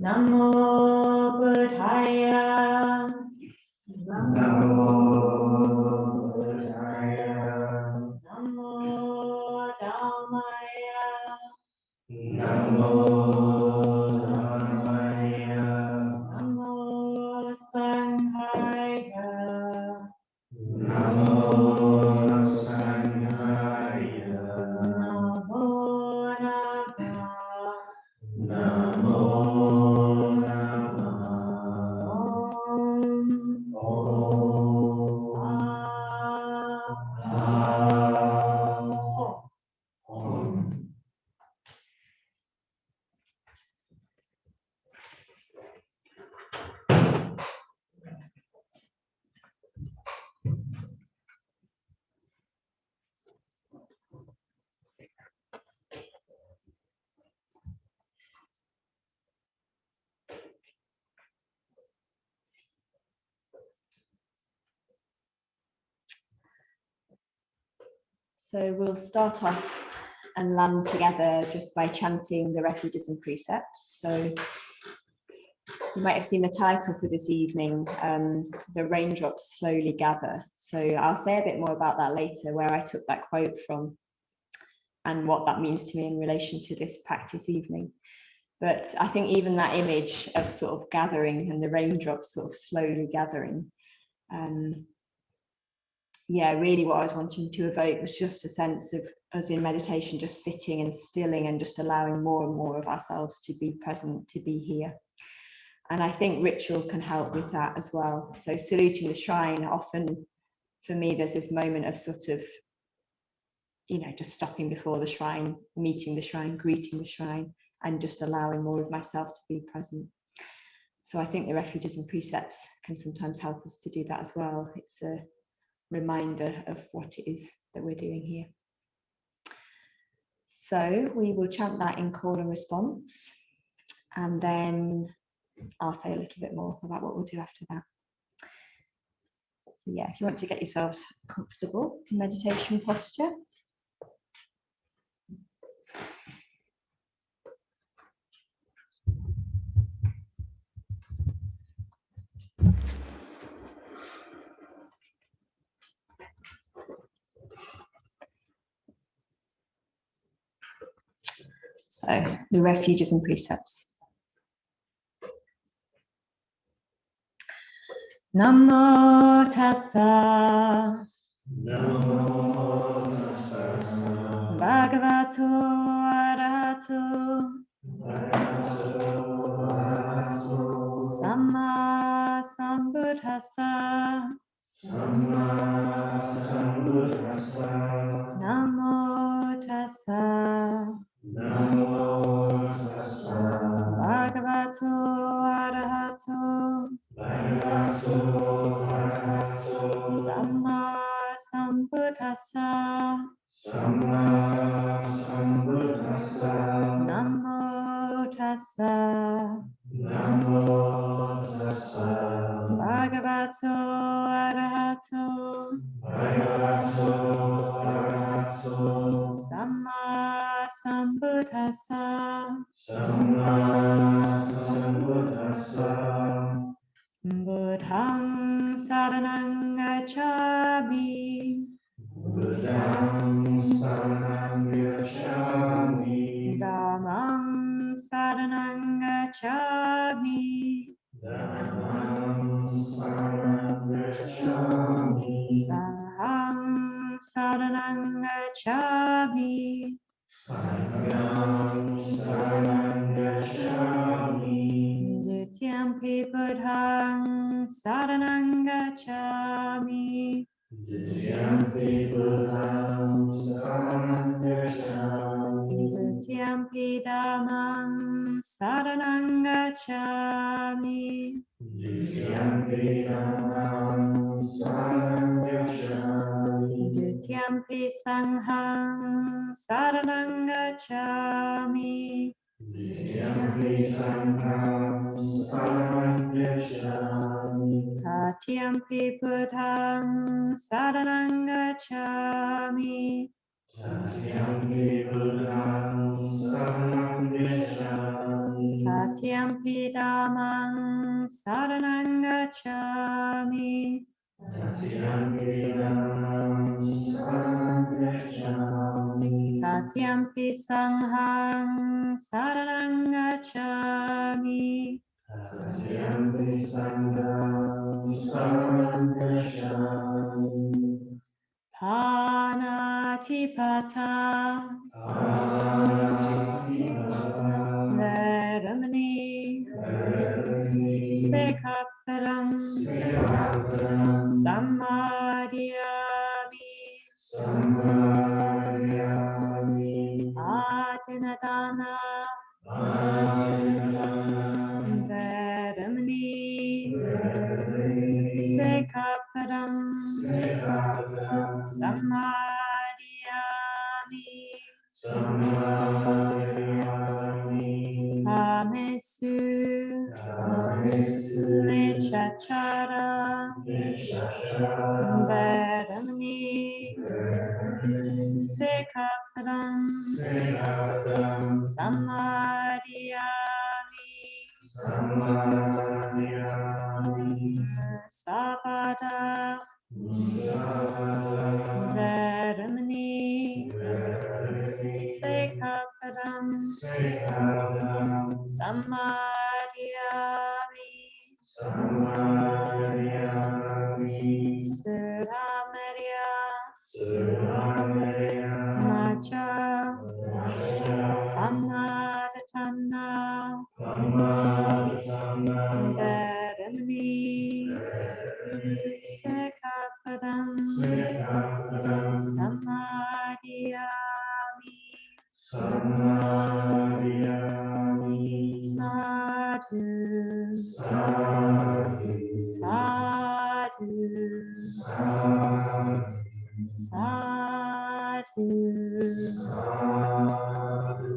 Namo Buddhaya. Namo Buddhaya. Namo Dhammaya. Namo Dhammaya. Namo Sanghaya. Namo Sanghaya. Namo Namo. Namo Namah. Om. Om. Om. So we'll start off and land together just by chanting the refuges and precepts. So you might have seen the title for this evening, The Raindrops Slowly Gather. So I'll say a bit more about that later, where I took that quote from and what that means to me in relation to this practice evening. But I think even that image of sort of gathering and the raindrops sort of slowly gathering, yeah, really what I was wanting to evoke was just a sense of us in meditation, just sitting and stilling and just allowing more and more of ourselves to be present, to be here. And I think ritual can help with that as well. So saluting the shrine, often for me, there's this moment of sort of, you know, just stopping before the shrine, meeting the shrine, greeting the shrine, and just allowing more of myself to be present. So I think the refuges and precepts can sometimes help us to do that as well. It's a reminder of what it is that we're doing here. So we will chant that in call and response, and then I'll say a little bit more about what we'll do after that. So yeah, if you want to get yourselves comfortable in meditation posture. So the refuges and precepts. Namo tassa. Namo tassa. Bhagavato arahato. Bhagavato arahato. Samma sambuddhassa. Samma sambuddhassa. Namo tassa. Namo tassa. Bhagavato arahato. Bhagavato arahato. Samma sambuddhassa. Samma sambuddhassa. Namo tassa. Namo tassa. Bhagavato arahato. Bhagavato arahato. Samma sambuddhassa. Samma sambuddhassa. Buddhang saranang gacchami. Buddhang saranang gacchami. Dhammang saranang gacchami. Dhammang saranang gacchami. Sanghang saranang gacchami. Sanghang saranang gacchami. Ditiyampi buddhang saranang gacchami. Ditiyampi buddhang saranang gacchami. Ditiyampi dhammang saranang gacchami. Ditiyampi dhammang saranang gacchami. Ditiyampi sanghang saranang gacchami. Ditiyampi sanghang saranang gacchami. Tatiyampi buddhang saranang gacchami. Tatiyampi buddhang saranang gacchami. Dhammang saranang gacchami. Tatyampi dhammam saranam gacchami. Tatyampi sanghang saranang gacchami. Tatyampi sangham saranam gacchami. Panatipata Panatipata. Veramani Veramani. Sekaparam Sekaparam. Samadhyami Samadhyami. Ajanadana Adinana. Veramani Veramani. Sekaparam Sekaparam. Samadhyami Samadhyami. Kamesu Kamesu. Nechachara Nechachara. Veramani Veramani. Sekaparam Sekaparam. Samadhyami Samadhyami. Sapada Mudana. Veramani Veramani. Sekaparam Sekaparam. Samadhyami Samadhyami. Suramarya Suramarya. Macha Macha. Amaratana Dhammadhamma. Veramani Veramani. Sekaparam Sekaparam. Samadhyami Samadhyami. Sadhu Sadhu. Sadhu Sadhu. Sadhu Sadhu.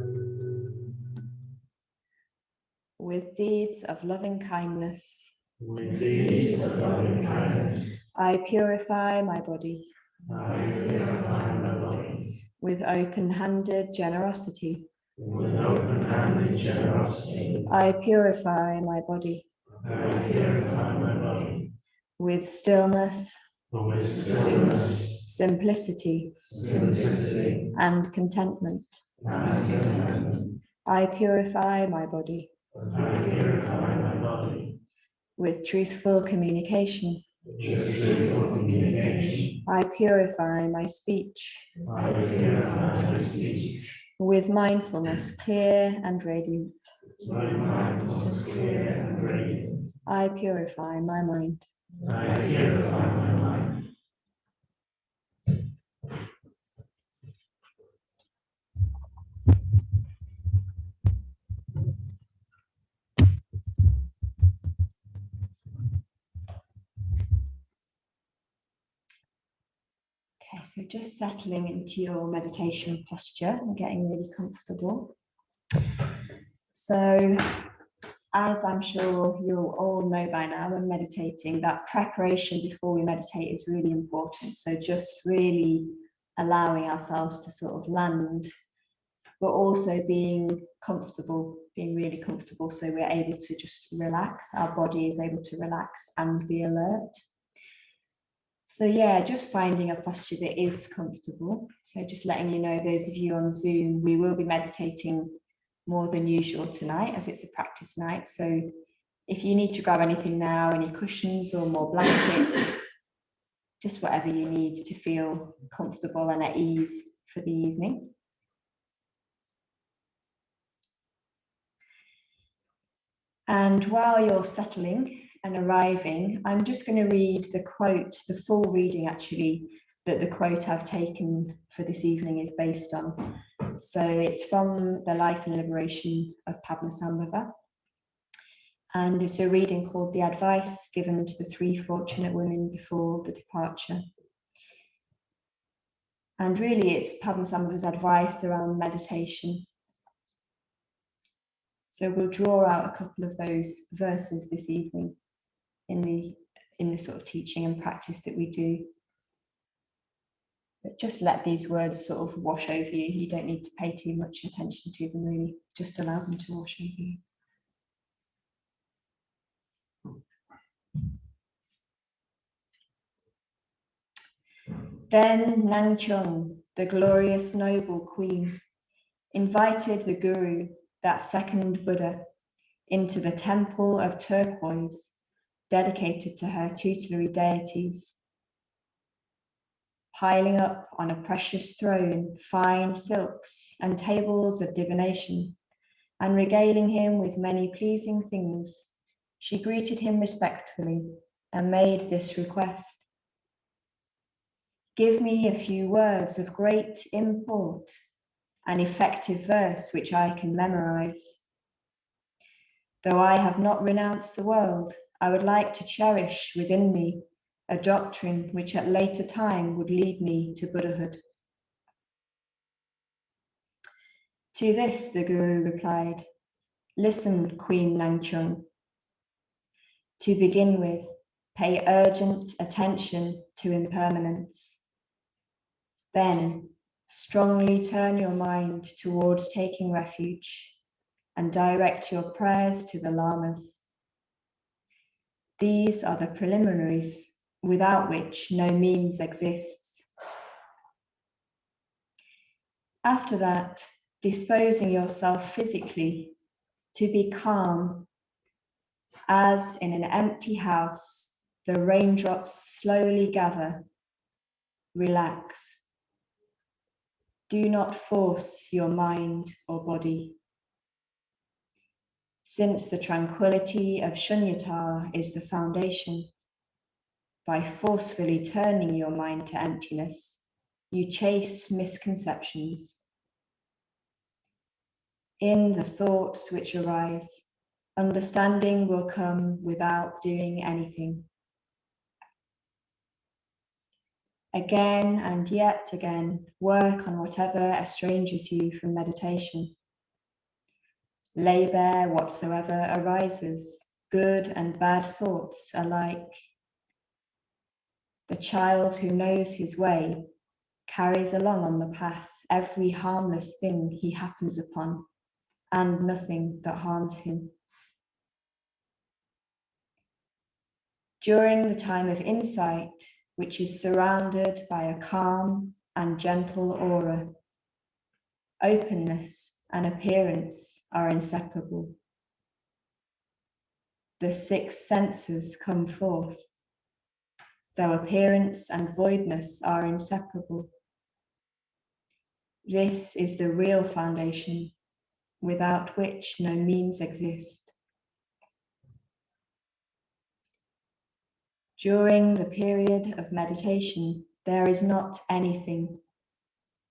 With deeds of loving kindness With deeds of loving kindness, I purify my body. I purify my body. With open-handed generosity With open-handed generosity, I purify my body. I purify my body. With stillness, With stillness, simplicity, simplicity, and contentment and contentment, I purify my body. I purify my body. With truthful communication With truthful communication, I purify my speech. I purify my speech. With mindfulness clear and radiant My mindfulness clear and radiant. I purify my mind. I purify my mind. Okay, so just settling into your meditation posture and getting really comfortable. So, as I'm sure you'll all know by now, when meditating, that preparation before we meditate is really important. So just really allowing ourselves to sort of land, but also being comfortable, being really comfortable, so we're able to just relax, our body is able to relax and be alert. So yeah, just finding a posture that is comfortable. So just letting you know, those of you on Zoom, we will be meditating more than usual tonight as it's a practice night. So if you need to grab anything now, any cushions or more blankets, just whatever you need to feel comfortable and at ease for the evening. And while you're settling and arriving, I'm just going to read the quote, the full reading actually, that the quote I've taken for this evening is based on. So it's from The Life and Liberation of Padmasambhava. And it's a reading called The Advice Given to the Three Fortunate Women Before the Departure. And really it's Padmasambhava's advice around meditation. So we'll draw out a couple of those verses this evening in the sort of teaching and practice that we do. But just let these words sort of wash over you. You don't need to pay too much attention to them really. Just allow them to wash over you. Then Nangchung, the glorious noble queen, invited the Guru, that second Buddha, into the temple of turquoise dedicated to her tutelary deities. Piling up on a precious throne fine silks and tables of divination, and regaling him with many pleasing things, she greeted him respectfully and made this request. Give me a few words of great import, an effective verse which I can memorize. Though I have not renounced the world, I would like to cherish within me a doctrine which at later time would lead me to Buddhahood. To this the Guru replied, listen, Queen Nangchung. To begin with, pay urgent attention to impermanence. Then, strongly turn your mind towards taking refuge and direct your prayers to the lamas. These are the preliminaries without which no means exists. After that, disposing yourself physically to be calm, as in an empty house, the raindrops slowly gather. Relax. Do not force your mind or body. Since the tranquility of shunyata is the foundation, by forcefully turning your mind to emptiness, you chase misconceptions. In the thoughts which arise, understanding will come without doing anything. Again and yet again, work on whatever estranges you from meditation. Lay bare whatsoever arises, good and bad thoughts alike. The child who knows his way carries along on the path every harmless thing he happens upon, and nothing that harms him. During the time of insight, which is surrounded by a calm and gentle aura, openness and appearance are inseparable. The six senses come forth, though appearance and voidness are inseparable. This is the real foundation, without which no means exist. During the period of meditation, there is not anything.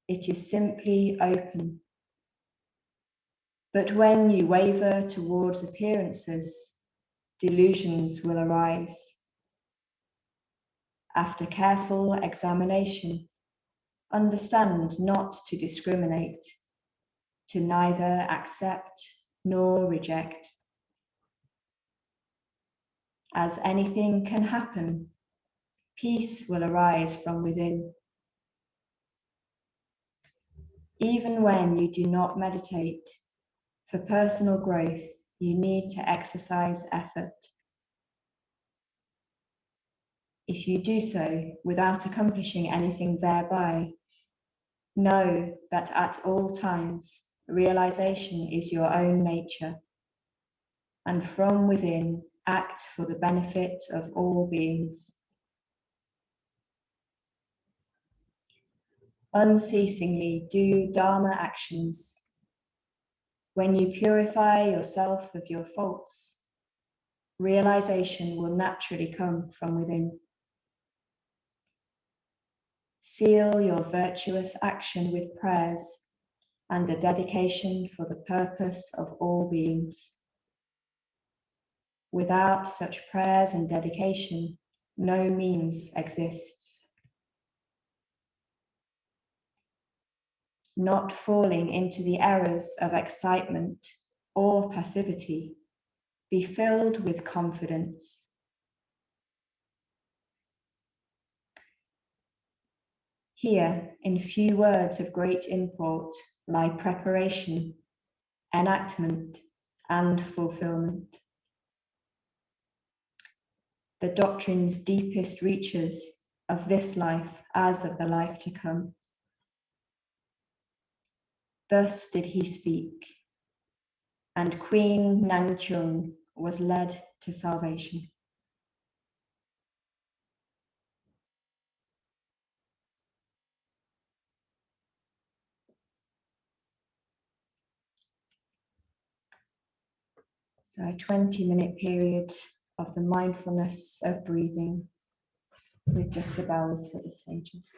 It is simply open. But when you waver towards appearances, delusions will arise. After careful examination, understand not to discriminate, to neither accept nor reject. As anything can happen, peace will arise from within. Even when you do not meditate, for personal growth, you need to exercise effort. If you do so without accomplishing anything thereby, know that at all times, realization is your own nature, and from within, act for the benefit of all beings. Unceasingly do Dharma actions. When you purify yourself of your faults, realization will naturally come from within. Seal your virtuous action with prayers and a dedication for the purpose of all beings. Without such prayers and dedication, no means exists. Not falling into the errors of excitement or passivity, be filled with confidence. Here, in few words of great import, lie preparation, enactment, and fulfillment. the doctrine's deepest reaches of this life as of the life to come. Thus did he speak, and Queen Nangchung was led to salvation. So a 20-minute period of the mindfulness of breathing with just the bells for the stages.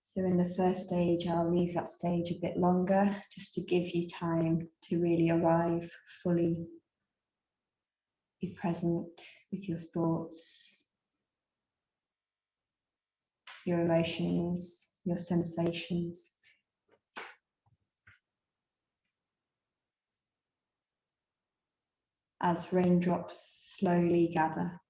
So in the first stage, I'll leave that stage a bit longer just to give you time to really arrive fully, be present with your thoughts, your emotions, your sensations. As raindrops slowly gather.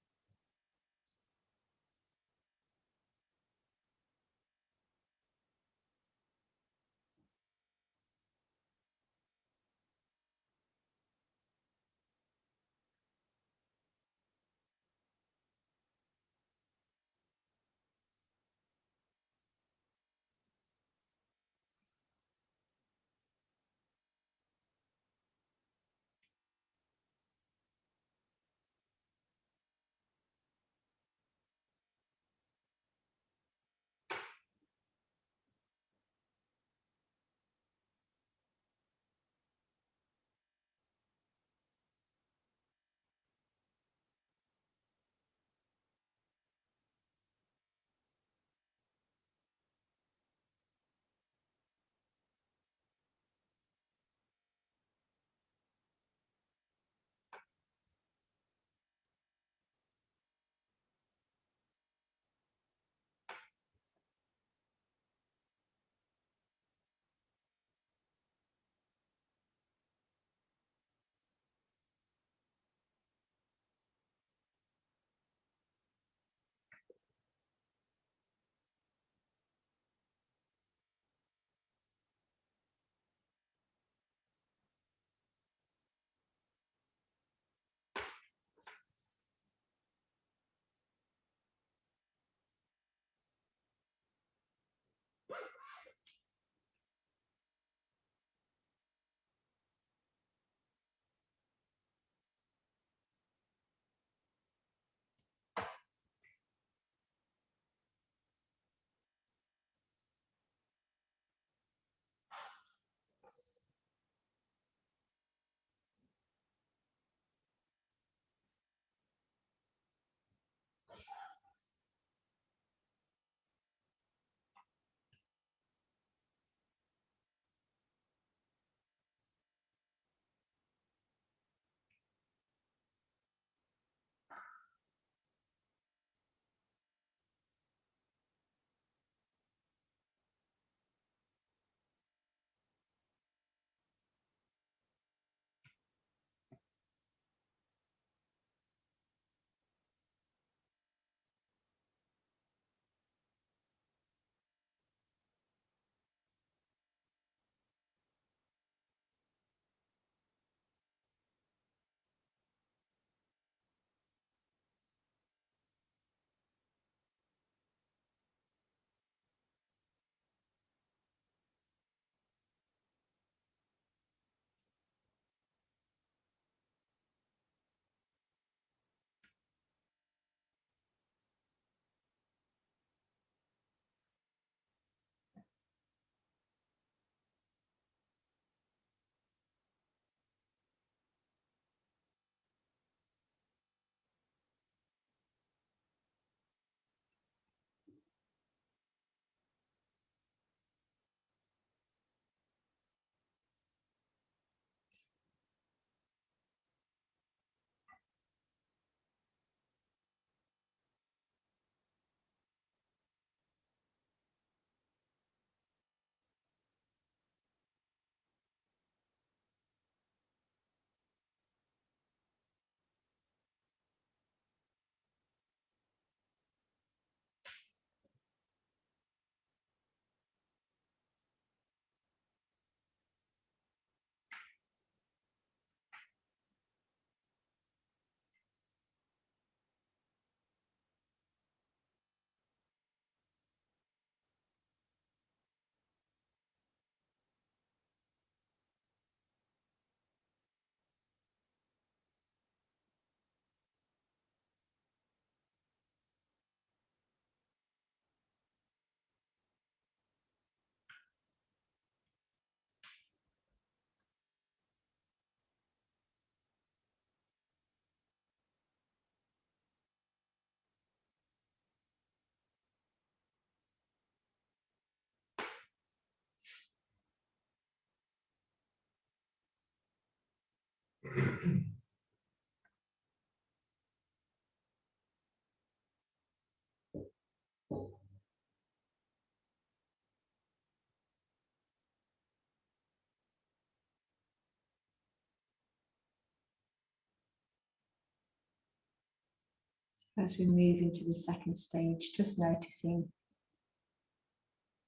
So as we move into the second stage, just noticing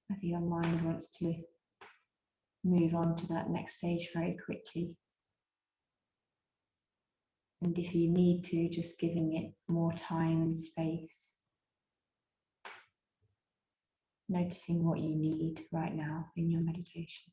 whether your mind wants to move on to that next stage very quickly. And if you need to, just giving it more time and space. Noticing what you need right now in your meditation.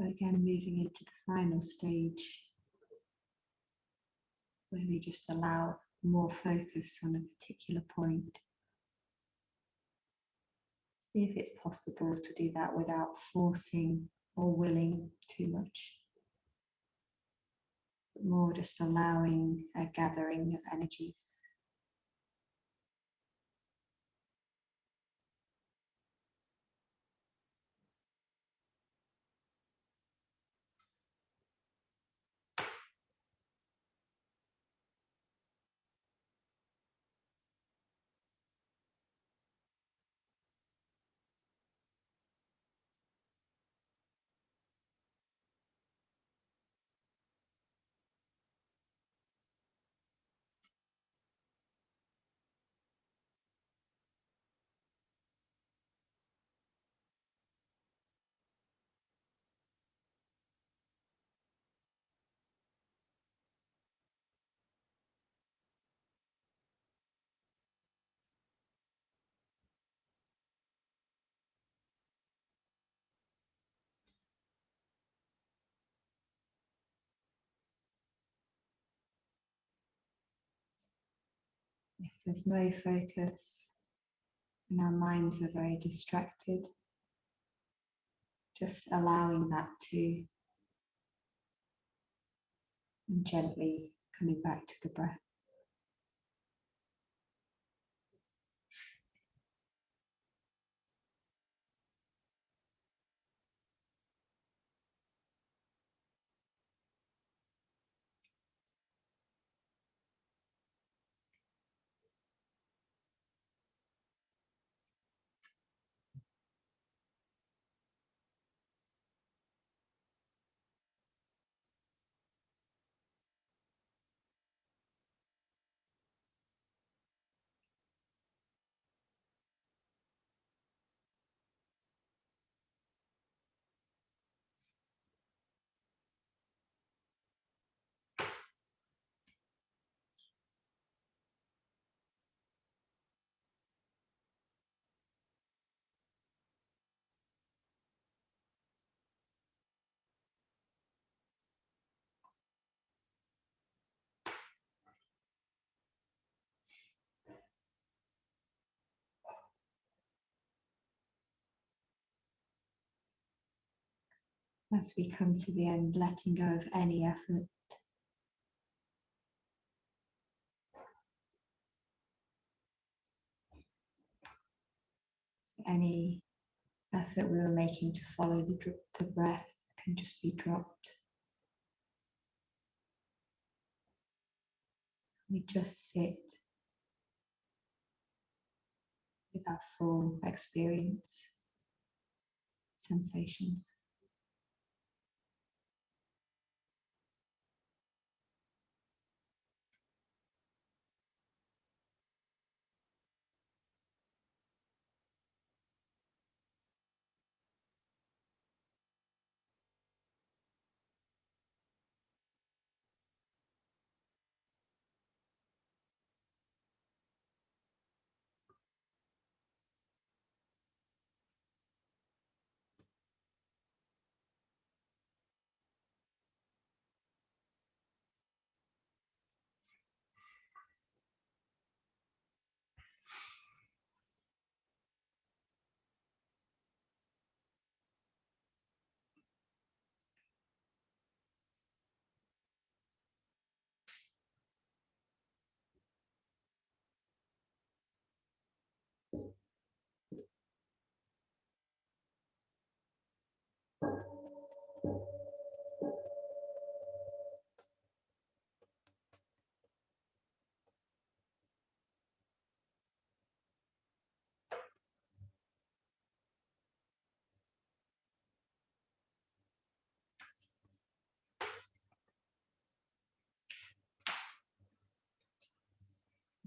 So again, moving into the final stage, where we just allow more focus on a particular point. See if it's possible to do that without forcing or willing too much, but more just allowing a gathering of energies. If there's no focus and our minds are very distracted, just allowing that too, and gently coming back to the breath. As we come to the end, letting go of any effort. So any effort we were making to follow the breath can just be dropped. We just sit with our full experience, sensations.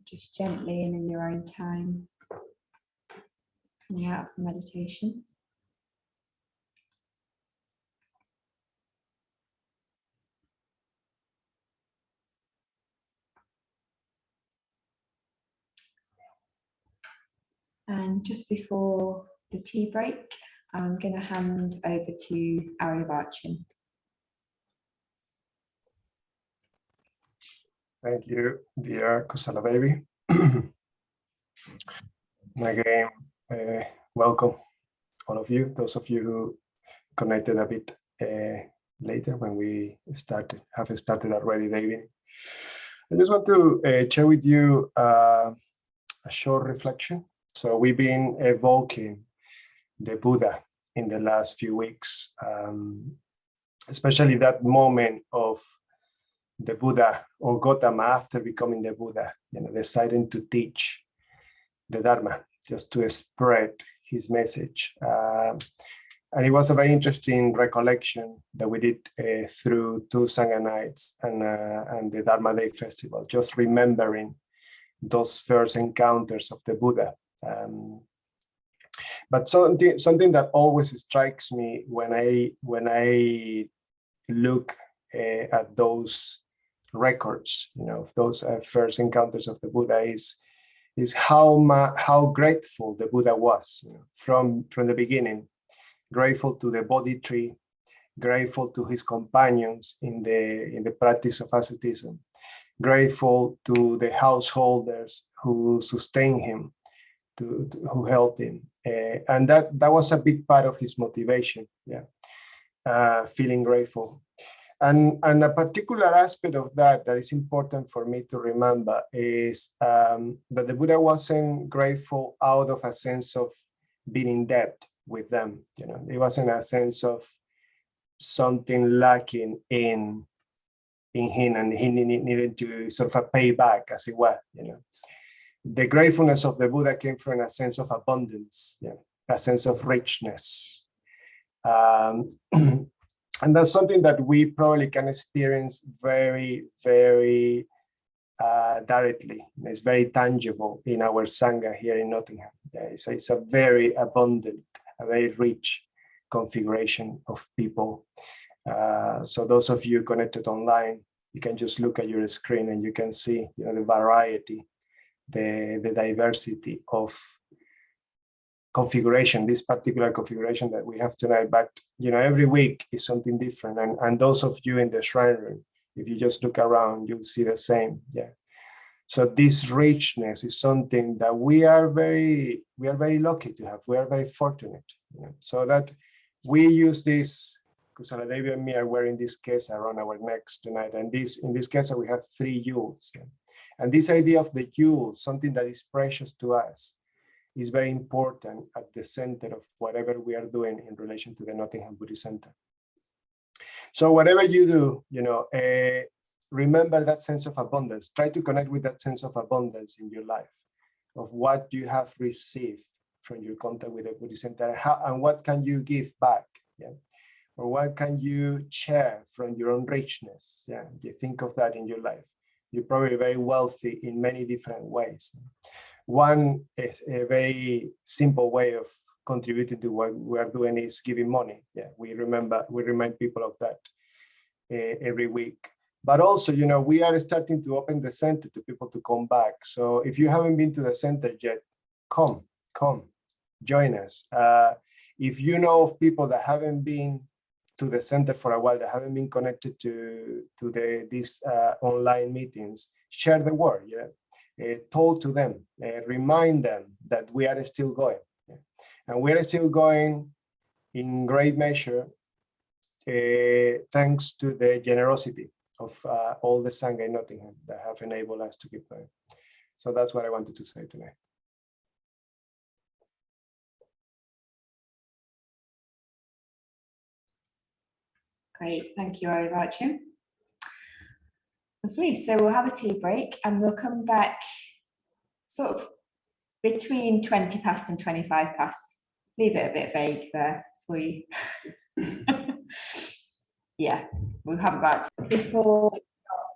Just gently and in your own time, coming out of the meditation. And just before the tea break, I'm going to hand over to Arivachin. Thank you, dear Kusaladevi. And again, welcome all of you, those of you who connected a bit later when we have started already diving. I just want to share with you a short reflection. So we've been evoking the Buddha in the last few weeks, especially that moment of the Buddha or Gautama after becoming the Buddha, deciding to teach the Dharma, just to spread his message. And it was a very interesting recollection that we did through 2 Sangha nights and the Dharma Day Festival, just remembering those first encounters of the Buddha. But something that always strikes me when I look at those records, of those first encounters of the Buddha is how grateful the Buddha was, from the beginning, grateful to the Bodhi tree, grateful to his companions in the practice of asceticism, grateful to the householders who sustained him, who helped him, and that was a big part of his motivation. Feeling grateful. And a particular aspect of that is important for me to remember is that the Buddha wasn't grateful out of a sense of being in debt with them. It wasn't a sense of something lacking in him, and he needed to sort of pay back, as it were. The gratefulness of the Buddha came from a sense of abundance, a sense of richness. And that's something that we probably can experience very, very directly. It's very tangible in our Sangha here in Nottingham. It's a very abundant, a very rich configuration of people. So those of you connected online, you can just look at your screen and you can see the variety, the diversity of configuration, this particular configuration that we have tonight. But every week is something different, and those of you in the shrine room, if you just look around, you'll see the same. So this richness is something that we are very lucky to have. We are very fortunate, so that we use this. Kusaladevi and me are wearing this kesa around our necks tonight, and in this kesa we have 3 jewels. And this idea of the jewel, something that is precious to us, is very important at the center of whatever we are doing in relation to the Nottingham Buddhist Center. So whatever you do, remember that sense of abundance. Try to connect with that sense of abundance in your life, of what you have received from your contact with the Buddhist Center, and what can you give back, or what can you share from your own richness. You think of that in your life. You're probably very wealthy in many different ways. One is a very simple way of contributing to what we are doing is giving money. We remind people of that every week. But also, we are starting to open the center to people to come back. So if you haven't been to the center yet, come, join us. If you know of people that haven't been to the center for a while, that haven't been connected to these online meetings, share the word. Talk to them, remind them that we are still going. And we are still going in great measure thanks to the generosity of all the Sangha in Nottingham that have enabled us to keep going. So that's what I wanted to say tonight. Great, thank you, Arivachin. Lovely. So we'll have a tea break and we'll come back sort of between 20 past and 25 past. Leave it a bit vague there for you. We'll have about before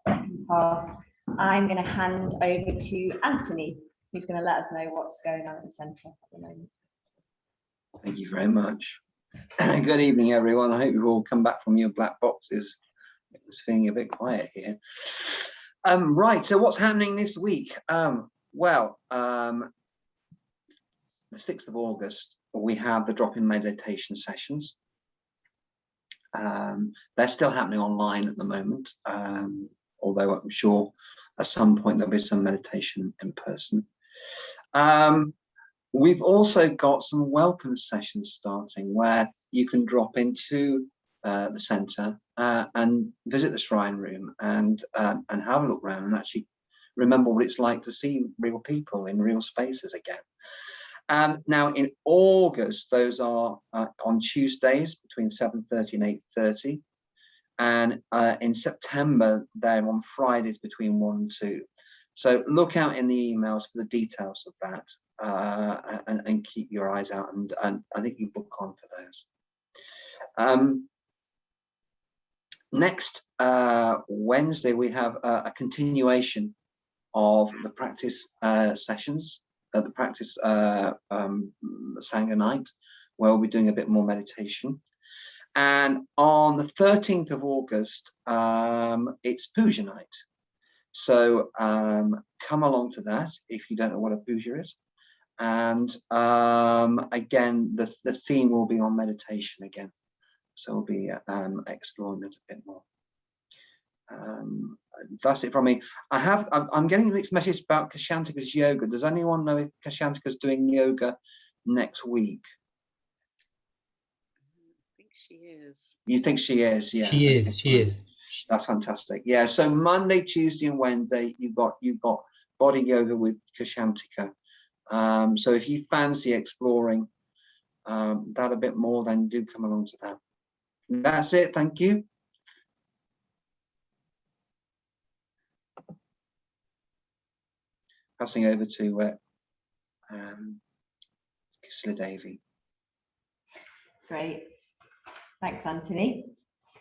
the second half. I'm going to hand over to Anthony, who's going to let us know what's going on at the centre at the moment. Thank you very much. Good evening, everyone. I hope you've all come back from your black boxes. It was feeling a bit quiet here. Right, so what's happening this week? The 6th of August we have the drop-in meditation sessions. They're still happening online at the moment, although I'm sure at some point there'll be some meditation in person. We've also got some welcome sessions starting where you can drop into the centre and visit the shrine room and have a look around and actually remember what it's like to see real people in real spaces again. Now in August, those are on Tuesdays between 7:30 and 8:30, and in September they're on Fridays between 1 and 2. So look out in the emails for the details of that, and keep your eyes out, and I think you book on for those. Next Wednesday we have a continuation of the practice sessions at the practice Sangha night, where we'll be doing a bit more meditation. And on the 13th of August, it's puja night. So come along to that if you don't know what a puja is. And again, the theme will be on meditation again. So we'll be exploring that a bit more. That's it from me. I'm getting a mixed message about Kashantika's yoga. Does anyone know if Kashantika's doing yoga next week? I think she is. You think she is? Yeah. She is. That's fantastic. Yeah. So Monday, Tuesday, and Wednesday, you've got body yoga with Kushantika. So if you fancy exploring that a bit more, then do come along to that. That's it. Thank you. Passing over to Kusaladevi. Great. Thanks, Anthony.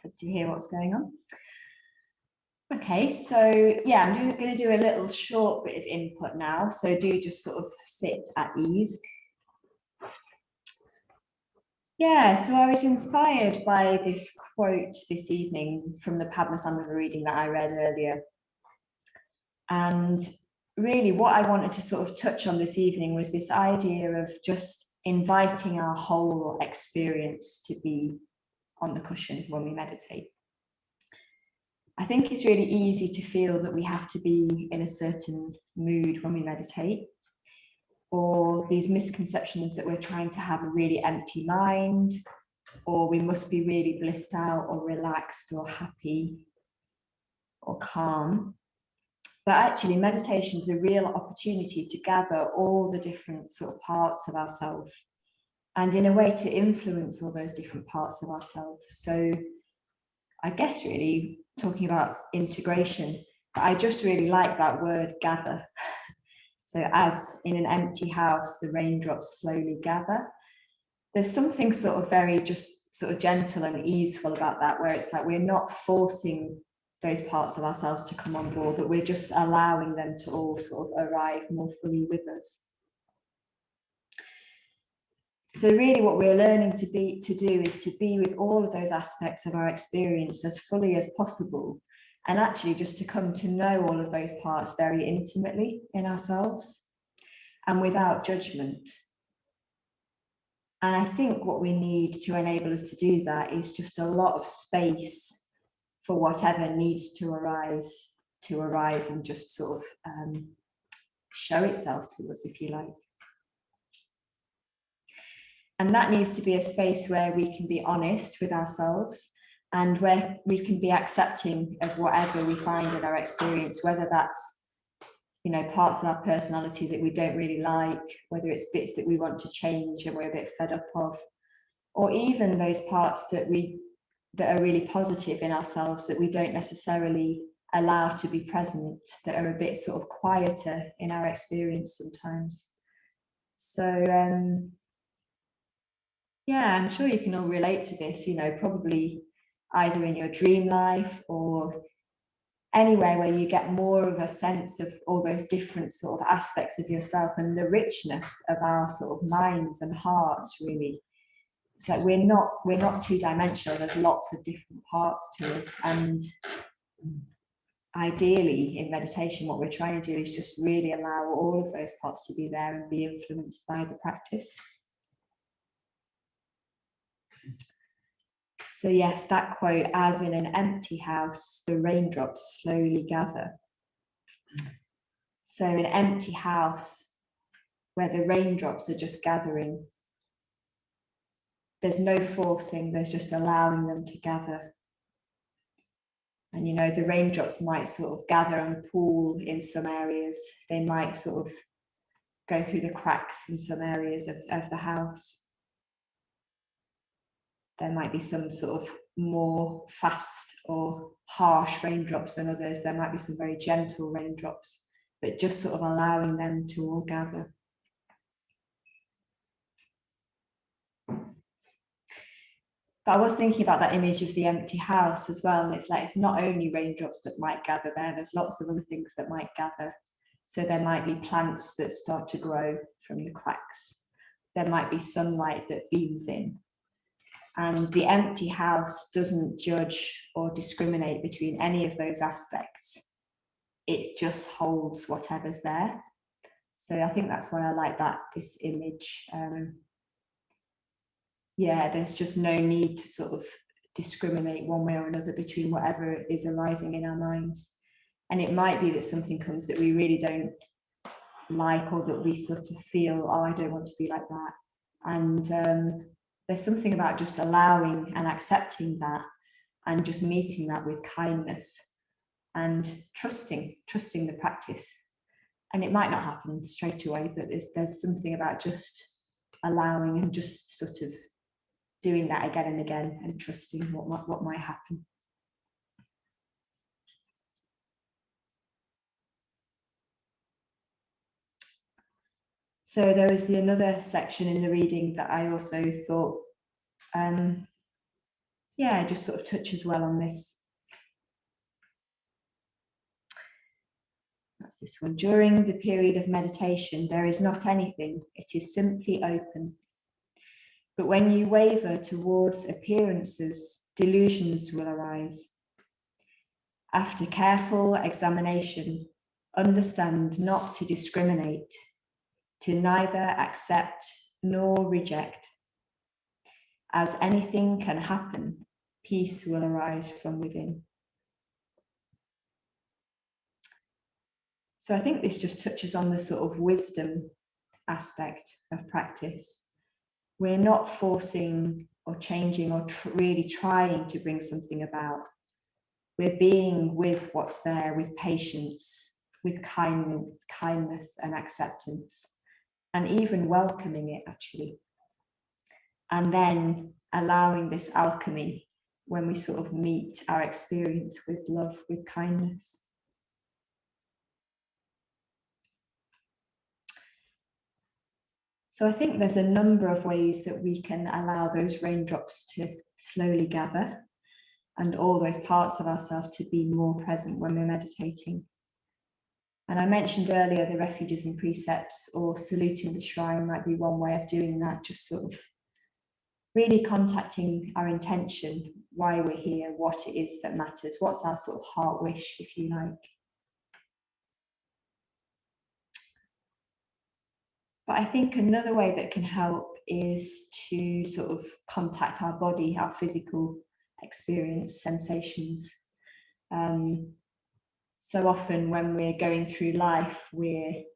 Good to hear what's going on. Okay, so yeah, I'm going to do a little short bit of input now. So do just sort of sit at ease. Yeah, so I was inspired by this quote this evening from the Padmasambhava reading that I read earlier. And really what I wanted to sort of touch on this evening was this idea of just inviting our whole experience to be on the cushion when we meditate. I think it's really easy to feel that we have to be in a certain mood when we meditate, or these misconceptions that we're trying to have a really empty mind, or we must be really blissed out or relaxed or happy or calm. But actually meditation is a real opportunity to gather all the different sort of parts of ourselves, and in a way to influence all those different parts of ourselves. So I guess really talking about integration, I just really like that word gather. So as in an empty house, the raindrops slowly gather. There's something sort of very just sort of gentle and easeful about that, where it's like we're not forcing those parts of ourselves to come on board, but we're just allowing them to all sort of arrive more fully with us. So really what we're learning to do is to be with all of those aspects of our experience as fully as possible, and actually just to come to know all of those parts very intimately in ourselves and without judgment. And I think what we need to enable us to do that is just a lot of space for whatever needs to arise and just sort of show itself to us, if you like. And that needs to be a space where we can be honest with ourselves and where we can be accepting of whatever we find in our experience, whether that's, you know, parts of our personality that we don't really like, whether it's bits that we want to change and we're a bit fed up of, or even those parts that are really positive in ourselves that we don't necessarily allow to be present, that are a bit sort of quieter in our experience sometimes. So yeah, I'm sure you can all relate to this, you know, probably either in your dream life or anywhere where you get more of a sense of all those different sort of aspects of yourself and the richness of our sort of minds and hearts, really. It's like we're not two-dimensional. There's lots of different parts to us, and ideally in meditation what we're trying to do is just really allow all of those parts to be there and be influenced by the practice. So yes, that quote, as in an empty house, the raindrops slowly gather. So an empty house where the raindrops are just gathering. There's no forcing, there's just allowing them to gather. And you know, the raindrops might sort of gather and pool in some areas. They might sort of go through the cracks in some areas of the house. There might be some sort of more fast or harsh raindrops than others. There might be some very gentle raindrops, but just sort of allowing them to all gather. But I was thinking about that image of the empty house as well. It's like, it's not only raindrops that might gather there, there's lots of other things that might gather. So there might be plants that start to grow from the cracks. There might be sunlight that beams in. And the empty house doesn't judge or discriminate between any of those aspects. It just holds whatever's there. So I think that's why I like this image. Yeah, there's just no need to sort of discriminate one way or another between whatever is arising in our minds. And it might be that something comes that we really don't like, or that we sort of feel, oh, I don't want to be like that. And there's something about just allowing and accepting that, and just meeting that with kindness and trusting the practice. And it might not happen straight away, but there's something about just allowing and just sort of doing that again and again, and trusting what might happen. So there was another section in the reading that I also thought, just sort of touches well on this. That's this one. During the period of meditation, there is not anything, it is simply open. But when you waver towards appearances, delusions will arise. After careful examination, understand not to discriminate, to neither accept nor reject. As anything can happen, peace will arise from within. So I think this just touches on the sort of wisdom aspect of practice. We're not forcing or changing or really trying to bring something about. We're being with what's there, with patience, with kindness and acceptance, and even welcoming it, actually. And then allowing this alchemy when we sort of meet our experience with love, with kindness. So I think there's a number of ways that we can allow those raindrops to slowly gather, and all those parts of ourselves to be more present when we're meditating. And I mentioned earlier the refuges and precepts, or saluting the shrine might be one way of doing that, just sort of really contacting our intention, why we're here, what it is that matters, what's our sort of heart wish, if you like. But I think another way that can help is to sort of contact our body, our physical experience, sensations. So often when we're going through life, in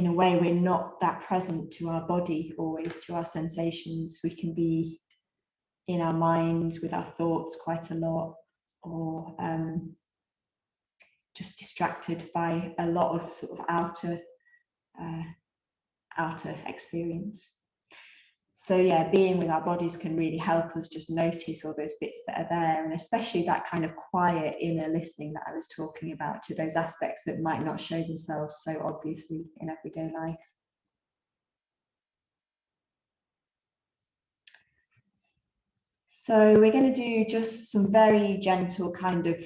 a way, we're not that present to our body always, to our sensations. We can be in our minds with our thoughts quite a lot, or just distracted by a lot of sort of outer experience. So yeah, being with our bodies can really help us just notice all those bits that are there, and especially that kind of quiet inner listening that I was talking about, to those aspects that might not show themselves so obviously in everyday life. So we're going to do just some very gentle kind of,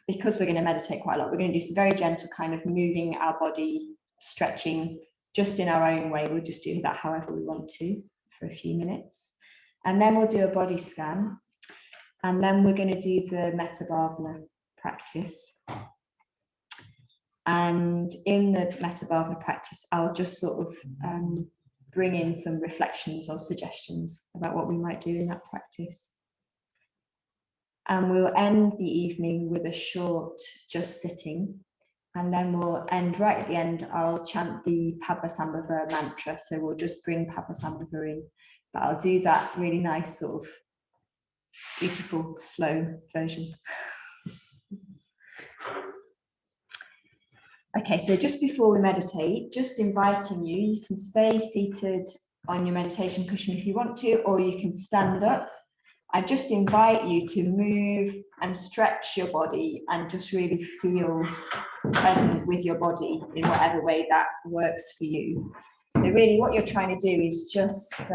because we're going to meditate quite a lot, we're going to do some very gentle kind of moving our body, stretching, just in our own way. We'll just do that however we want to for a few minutes. And then we'll do a body scan. And then we're going to do the Metabather practice. And in the Metabather practice, I'll just sort of bring in some reflections or suggestions about what we might do in that practice. And we'll end the evening with a short just sitting, and then we'll end right at the end. I'll chant the Padmasambhava mantra, so we'll just bring Padmasambhava in, but I'll do that really nice sort of beautiful slow version. Okay, so just before we meditate, just inviting you, you can stay seated on your meditation cushion if you want to, or you can stand up. I just invite you to move and stretch your body and just really feel present with your body in whatever way that works for you. So really what you're trying to do is just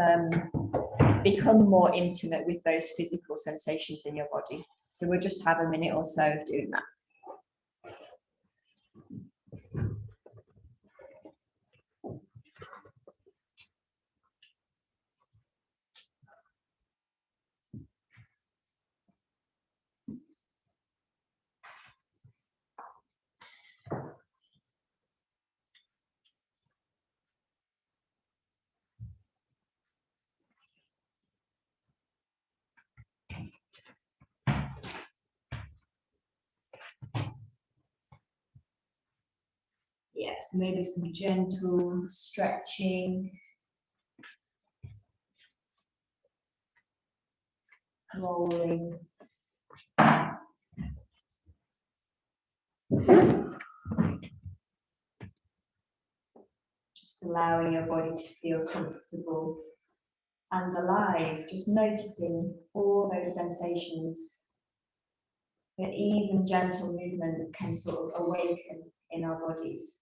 become more intimate with those physical sensations in your body. So we'll just have a minute or so of doing that. Yes, maybe some gentle stretching, rolling. Just allowing your body to feel comfortable and alive, just noticing all those sensations that even gentle movement can sort of awaken in our bodies.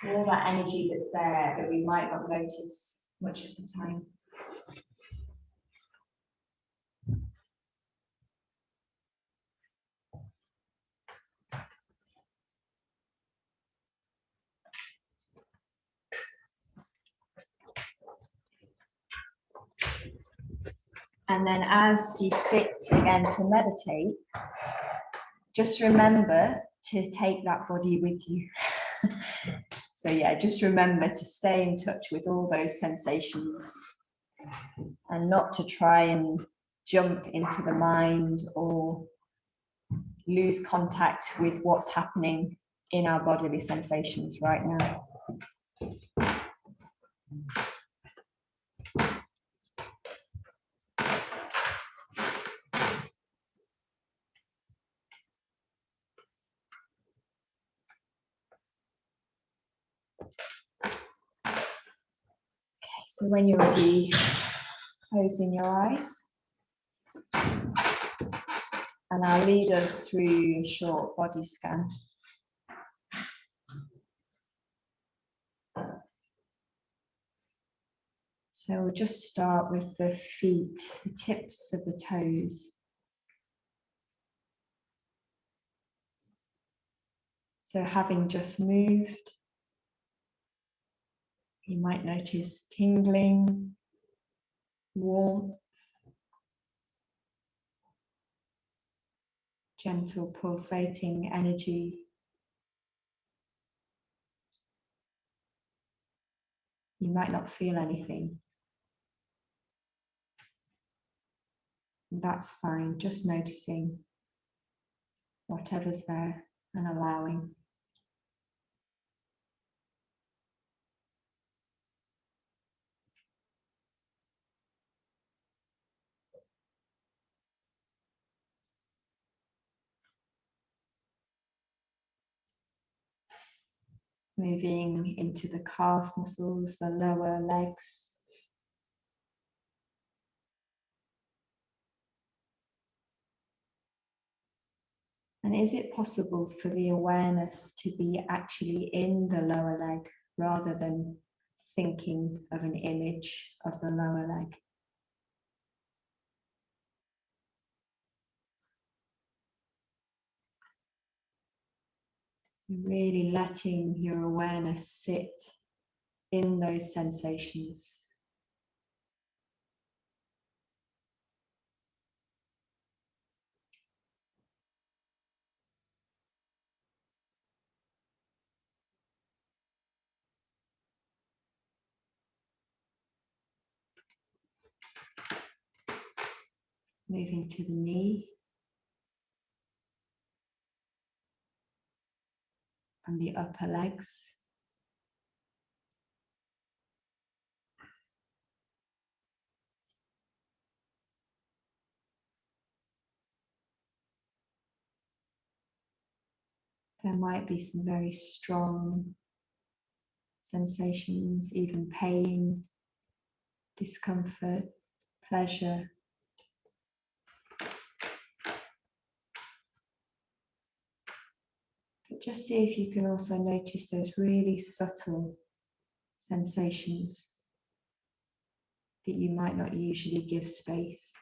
All that energy that's there that we might not notice much of the time. And then as you sit again to meditate, just remember to take that body with you. So yeah, just remember to stay in touch with all those sensations and not to try and jump into the mind or lose contact with what's happening in our bodily sensations right now. So when you're ready, closing your eyes. And I'll lead us through a short body scan. So we'll just start with the feet, the tips of the toes. So having just moved, you might notice tingling, warmth, gentle pulsating energy. You might not feel anything. That's fine, just noticing whatever's there and allowing. Moving into the calf muscles, the lower legs. And is it possible for the awareness to be actually in the lower leg rather than thinking of an image of the lower leg? So really letting your awareness sit in those sensations. Moving to the knee and the upper legs. There might be some very strong sensations, even pain, discomfort, pleasure. But just see if you can also notice those really subtle sensations that you might not usually give space.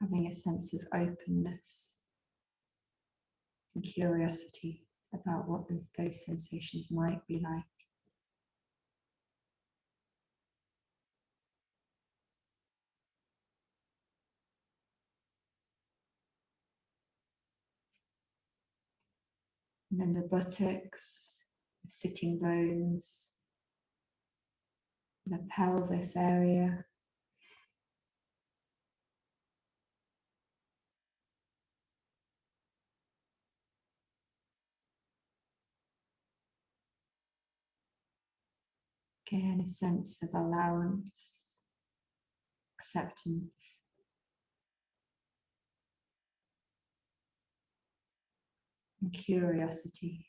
Having a sense of openness and curiosity about what those sensations might be like. And then the buttocks, the sitting bones, the pelvis area. Again, a sense of allowance, acceptance. And curiosity.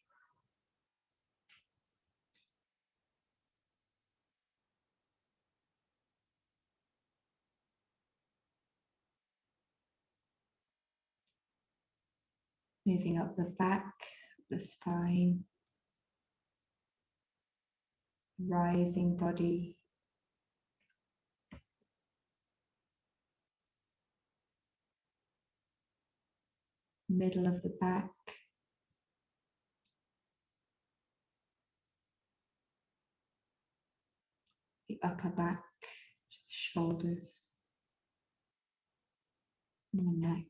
Moving up the back, the spine, rising body. Middle of the back. The upper back, shoulders, and the neck.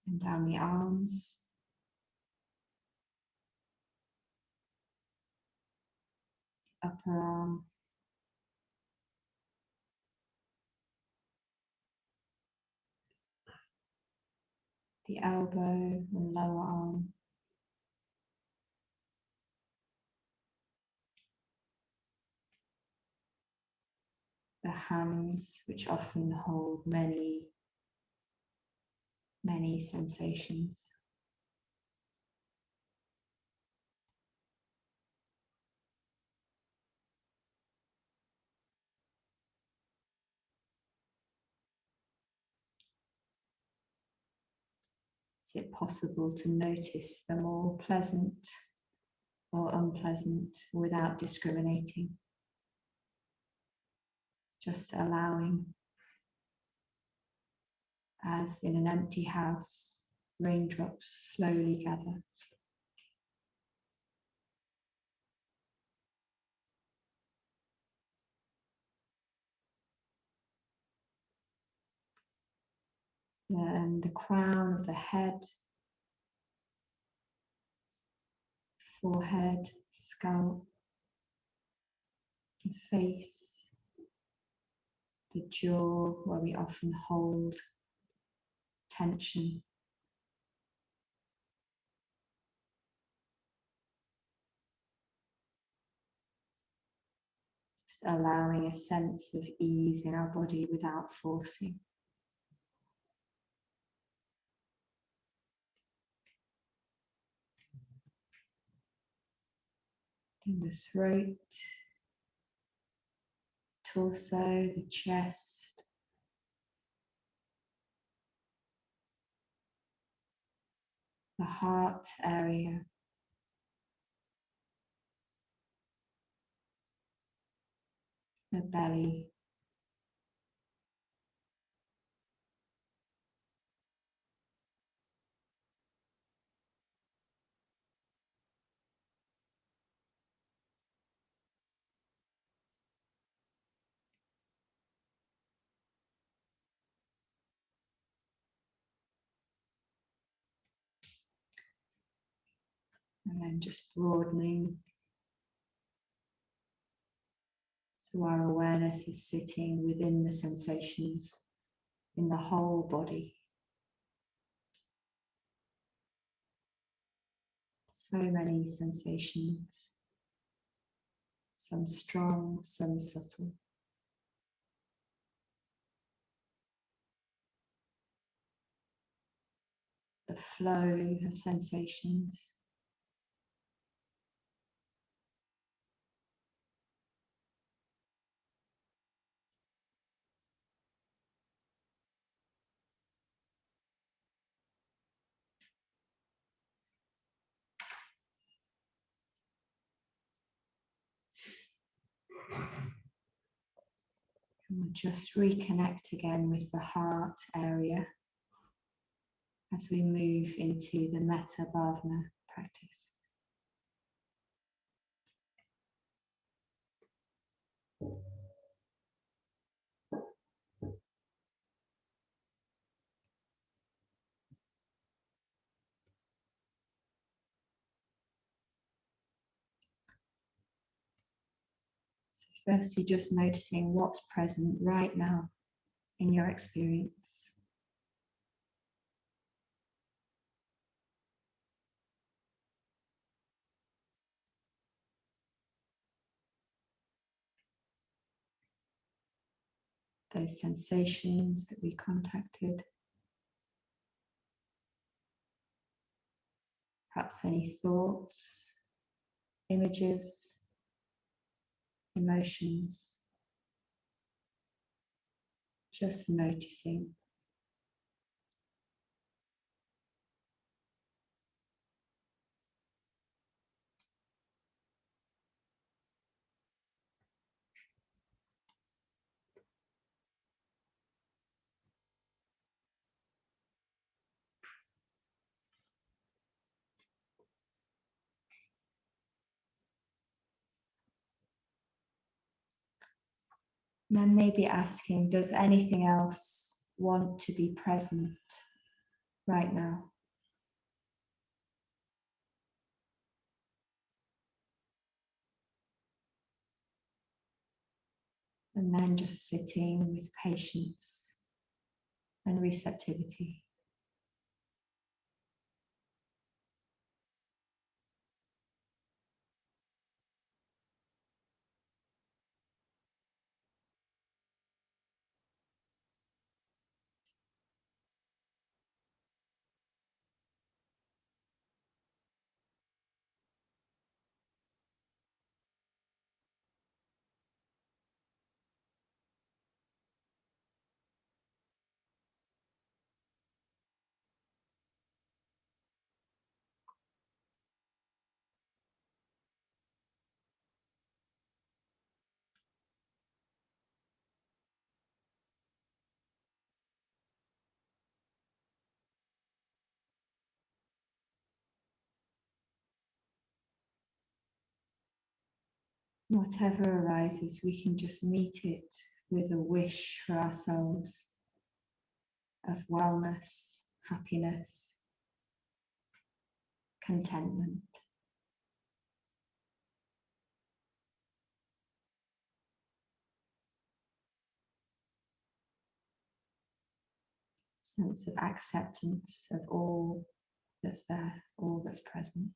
And down the arms. Upper arm. The elbow and lower arm. The hands, which often hold many sensations. Is it possible to notice the more pleasant or unpleasant without discriminating? Just allowing, as in an empty house, raindrops slowly gather. And the crown of the head, forehead, scalp, and face, the jaw where we often hold tension. Just allowing a sense of ease in our body without forcing. In the throat, torso, the chest, the heart area, the belly, And then just broadening. So our awareness is sitting within the sensations in the whole body. So many sensations, some strong, some subtle. The flow of sensations. And we'll just reconnect again with the heart area as we move into the Metabather practice. So firstly, just noticing what's present right now in your experience. Those sensations that we contacted. Perhaps any thoughts, images, emotions. Just noticing. And then maybe asking, does anything else want to be present right now? And then just sitting with patience and receptivity. Whatever arises, we can just meet it with a wish for ourselves of wellness, happiness, contentment. Sense of acceptance of all that's there, all that's present.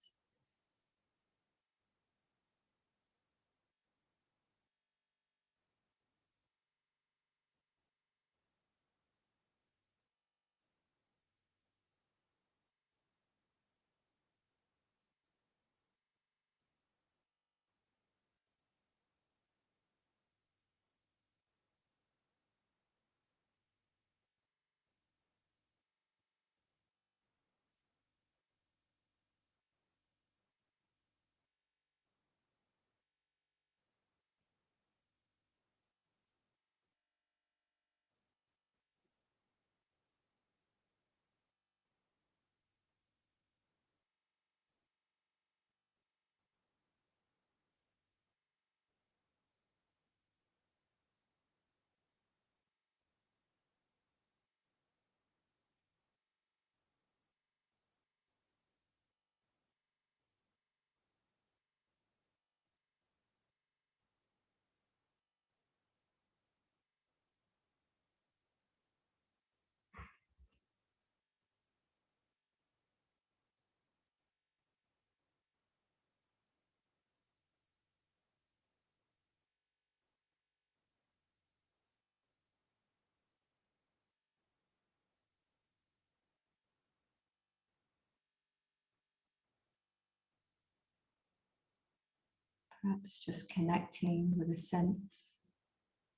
Perhaps just connecting with a sense,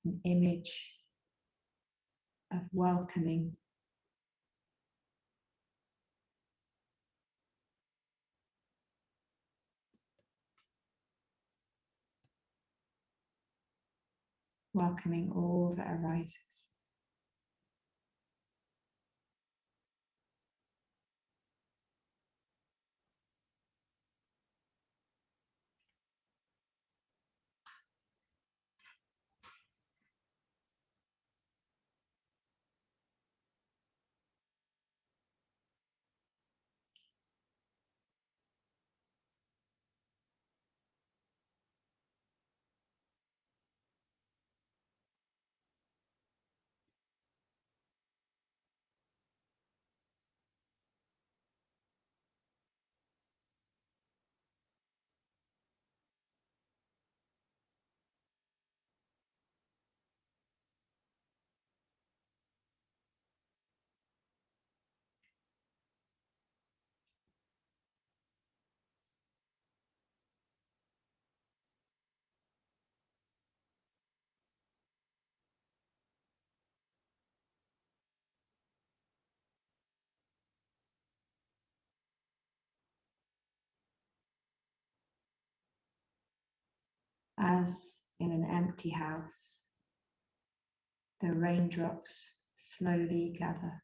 an image of welcoming. Welcoming all that arises. As in an empty house, the raindrops slowly gather.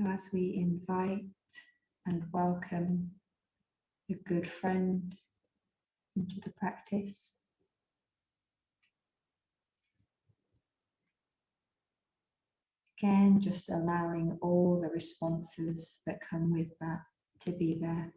So as we invite and welcome a good friend into the practice, again, just allowing all the responses that come with that to be there.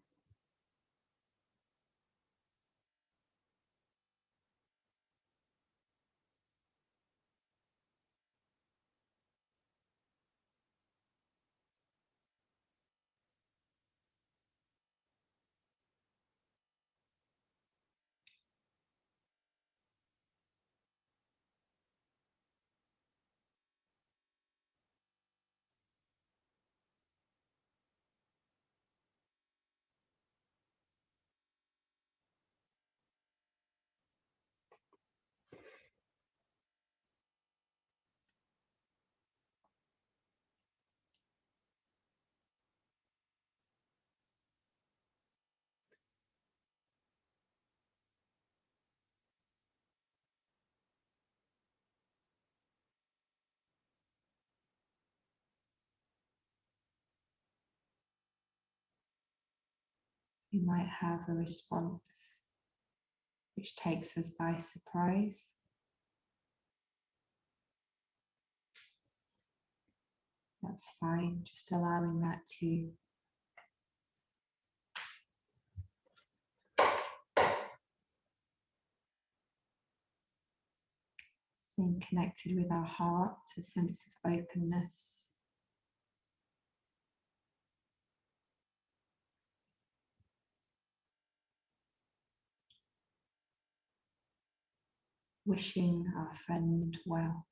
We might have a response which takes us by surprise. That's fine, just allowing that to staying connected with our heart, a sense of openness. Wishing our friend well.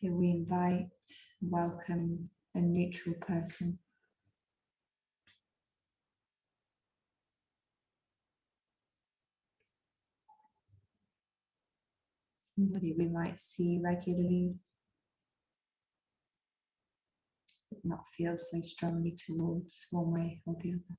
So we invite, welcome a neutral person. Somebody we might see regularly, but not feel so strongly towards one way or the other.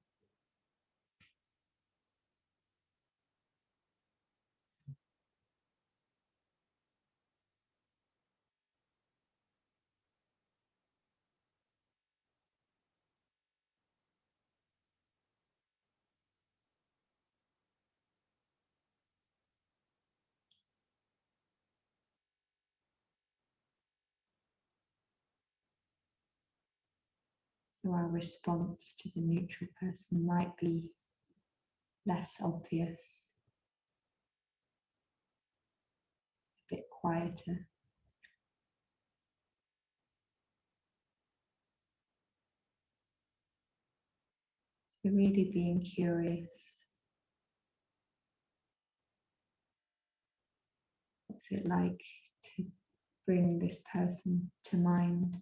So our response to the neutral person might be less obvious, a bit quieter. So really being curious. What's it like to bring this person to mind?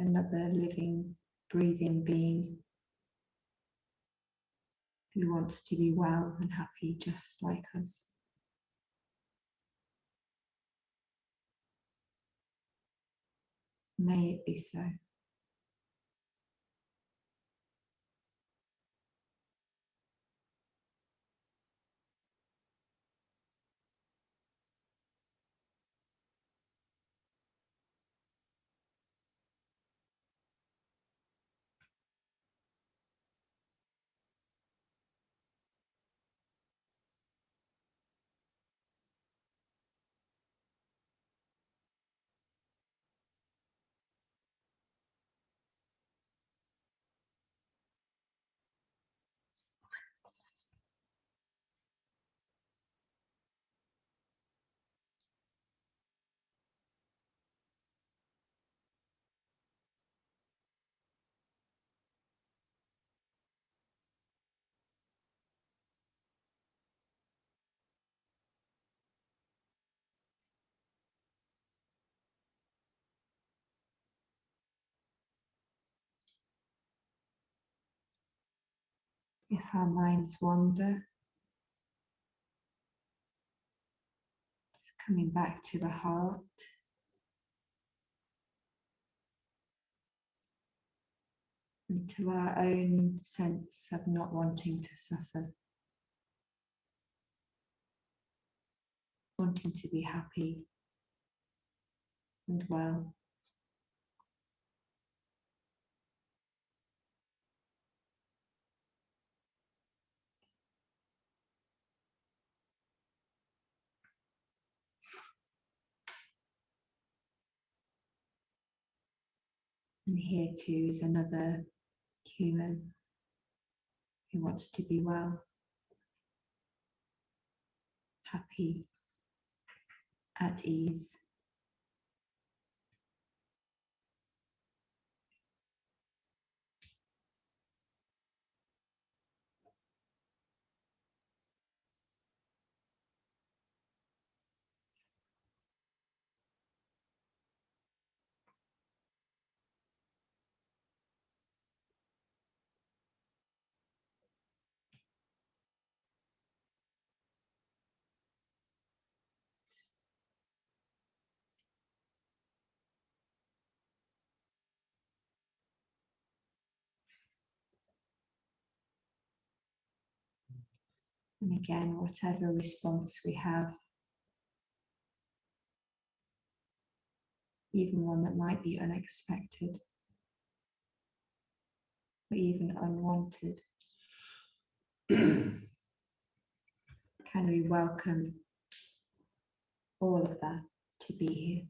Another living, breathing being who wants to be well and happy just like us. May it be so. If our minds wander, just coming back to the heart, and to our own sense of not wanting to suffer, wanting to be happy and well. And here too is another human who wants to be well, happy, at ease. And again, whatever response we have, even one that might be unexpected, or even unwanted, can we welcome all of that to be here?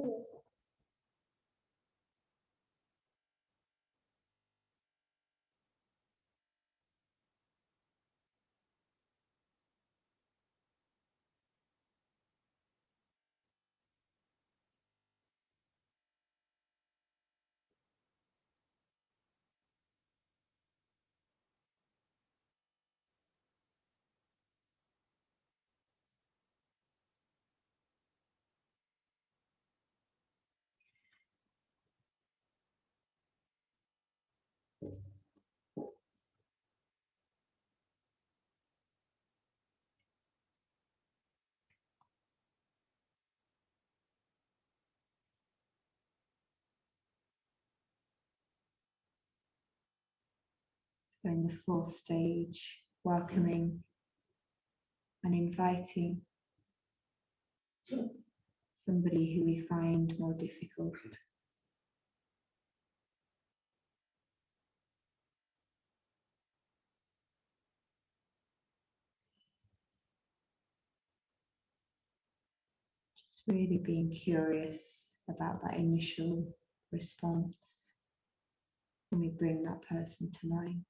So in the fourth stage, welcoming and inviting somebody who we find more difficult. Just really being curious about that initial response when we bring that person to mind.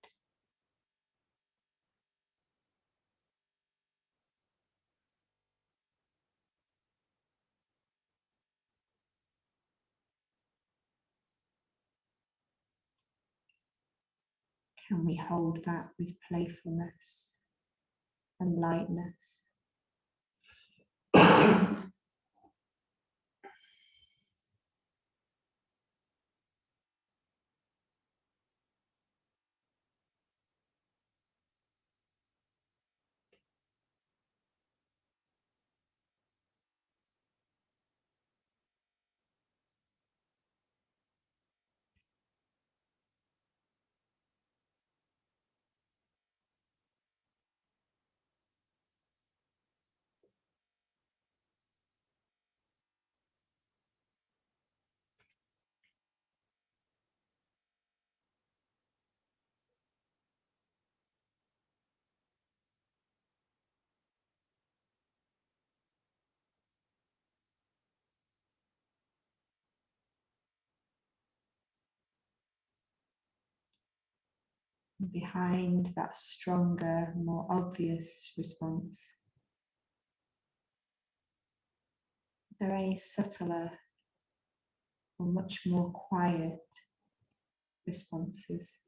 Can we hold that with playfulness and lightness? And behind that stronger, more obvious response, are there any subtler or much more quiet responses?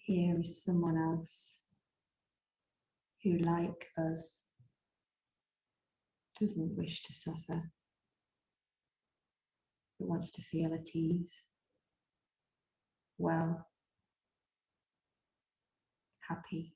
Here is someone else who, like us, doesn't wish to suffer, but wants to feel at ease, well, happy.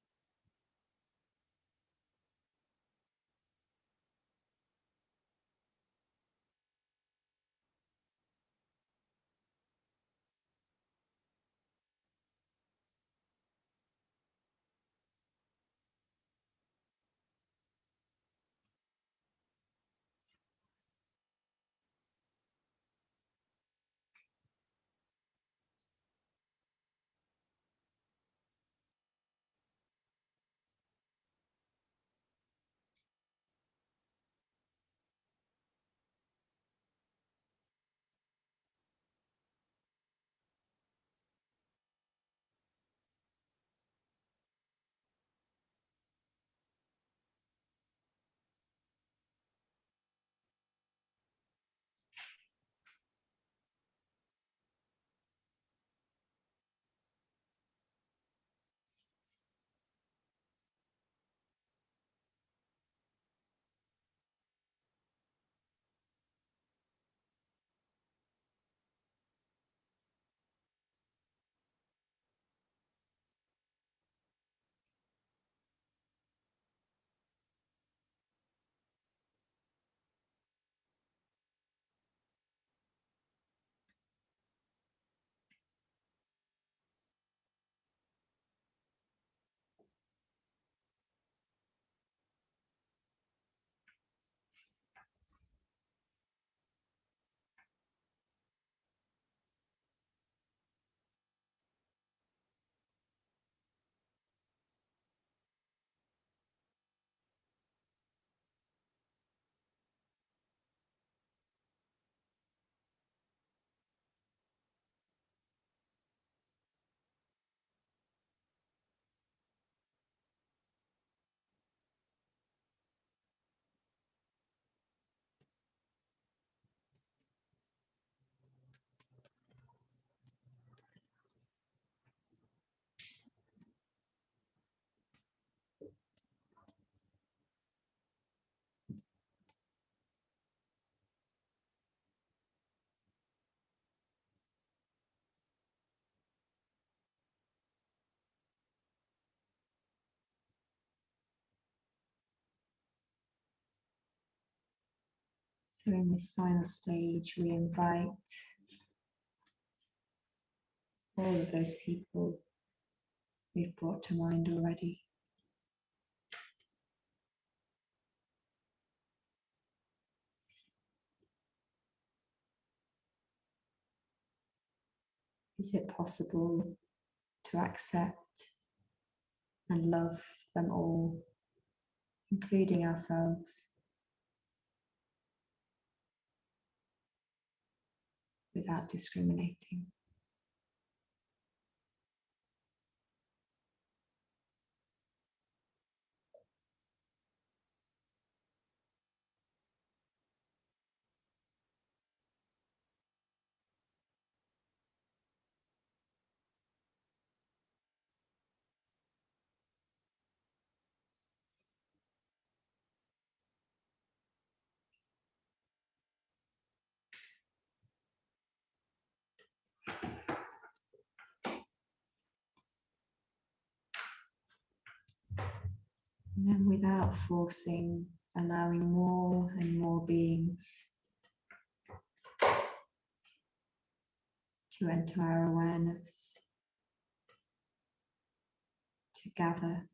So in this final stage, we invite all of those people we've brought to mind already. Is it possible to accept and love them all, including ourselves, without discriminating? And then without forcing, allowing more and more beings to enter our awareness, to gather.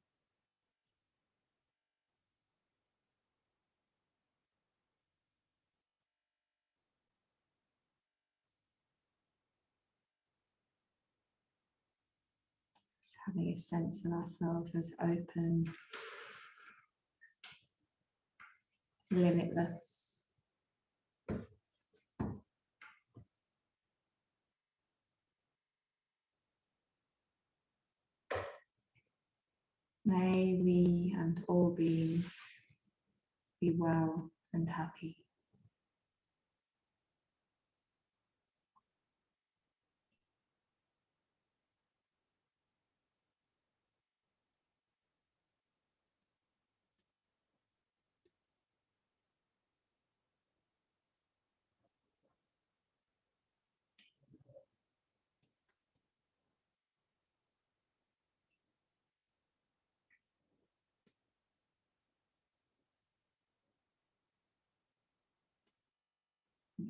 Just having a sense of ourselves as open, limitless. May we and all beings be well and happy.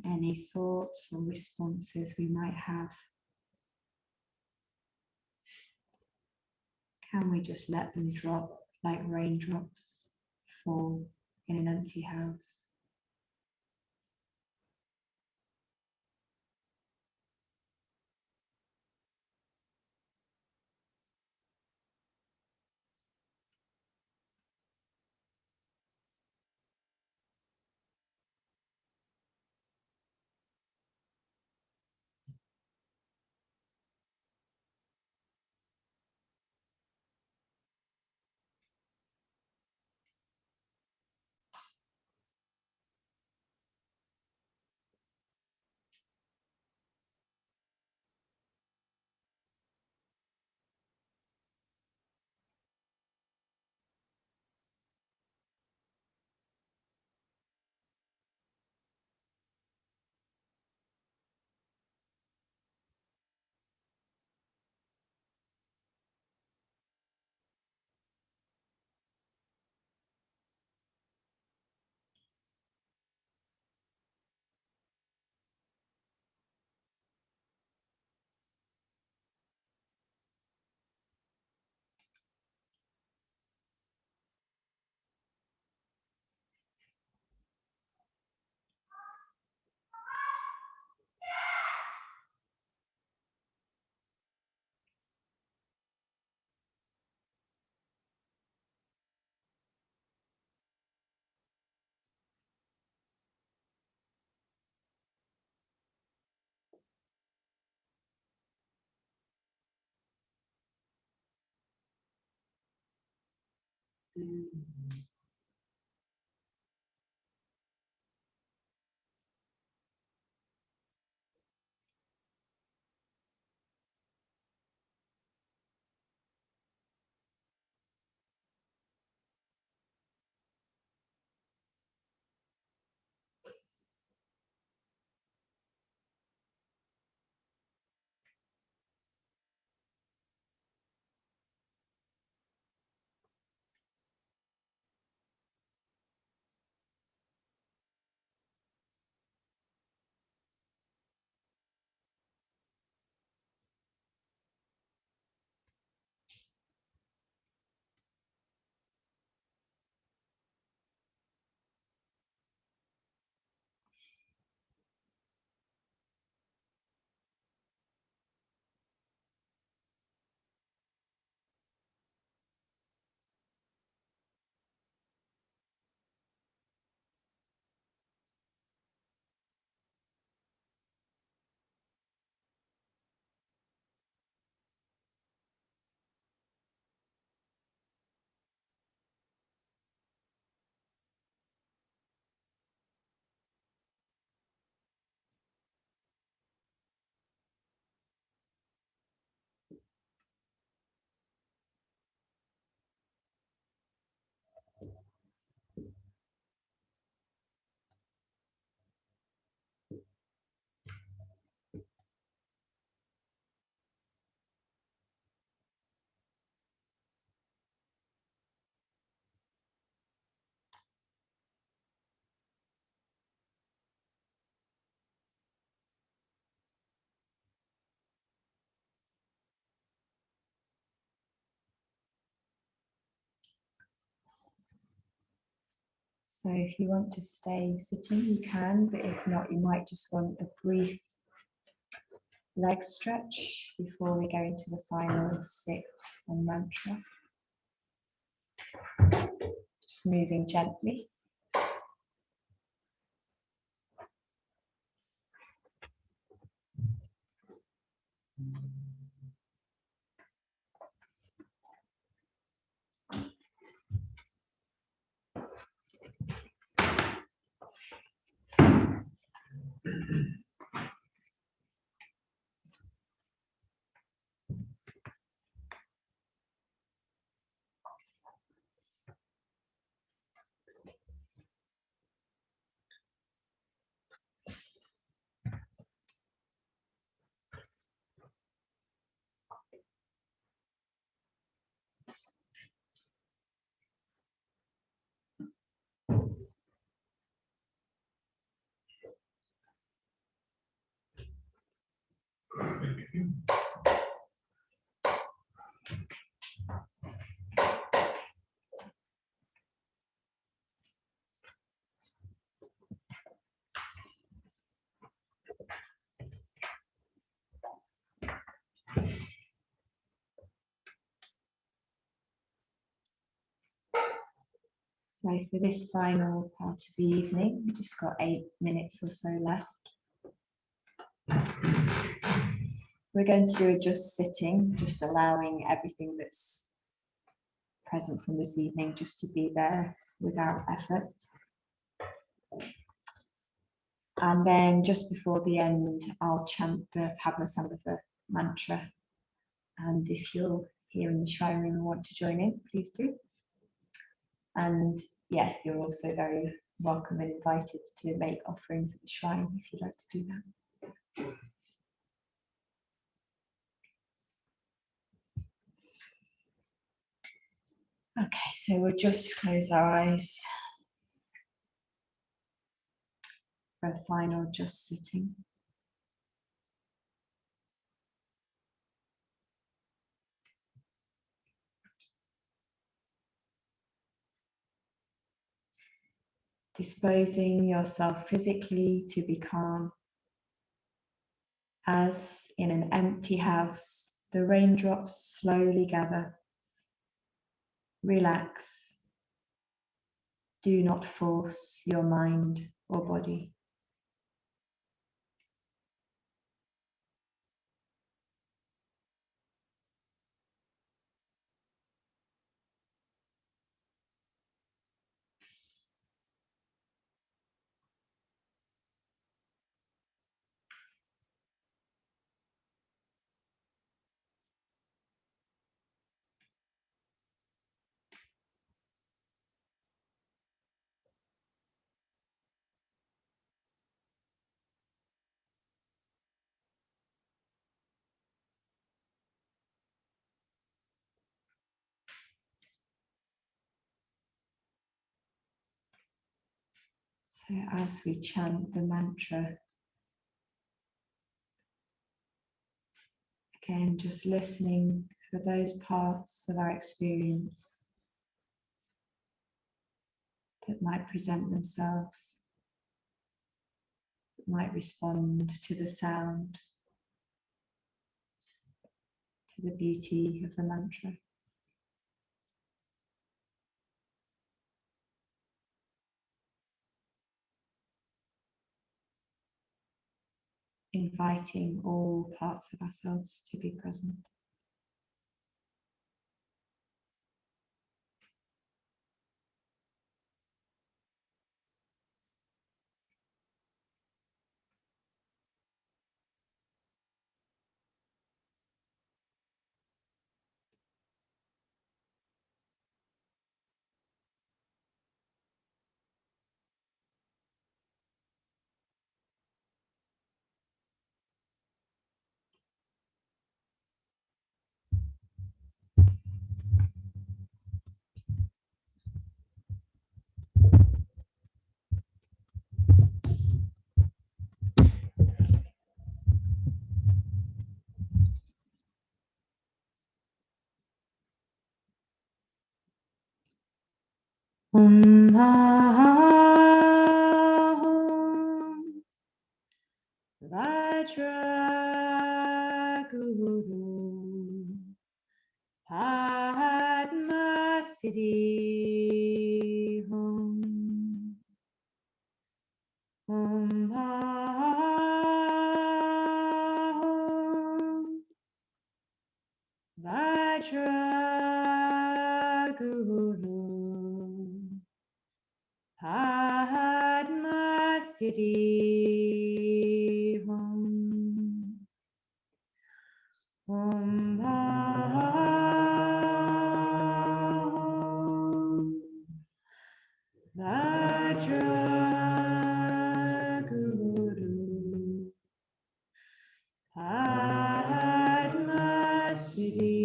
Any thoughts or responses we might have, can we just let them drop like raindrops fall in an empty house? So if you want to stay sitting, you can, but if not, you might just want a brief leg stretch before we go into the final sit and mantra. Just moving gently. So for this final part of the evening, we've just got 8 minutes or so left. We're going to do a just sitting, just allowing everything that's present from this evening just to be there without effort. And then just before the end, I'll chant the Metabather mantra. And if you're here in the shrine room and want to join in, please do. And yeah, you're also very welcome and invited to make offerings at the shrine if you'd like to do that. Okay, so we'll just close our eyes for a final just sitting. Disposing yourself physically to be calm, as in an empty house, the raindrops slowly gather. Relax. Do not force your mind or body. So as we chant the mantra, again, just listening for those parts of our experience that might present themselves, that might respond to the sound, to the beauty of the mantra. Inviting all parts of ourselves to be present. Om Vajra Guru Padma Siddhi Hum Hum Hum Vajra Guru Padma Siddhi Hum Hum Vajra Guru Padma Siddhi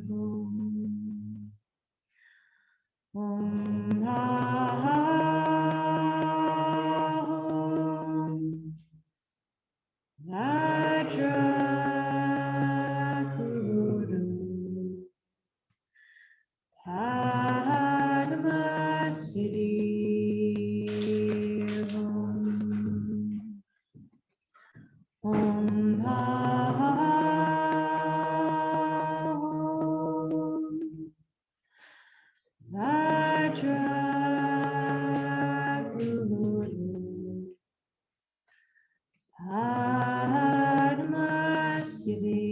Hum Hum Vajra Guru Padma Siddhi Hum Hum Vajra Guru Padma Siddhi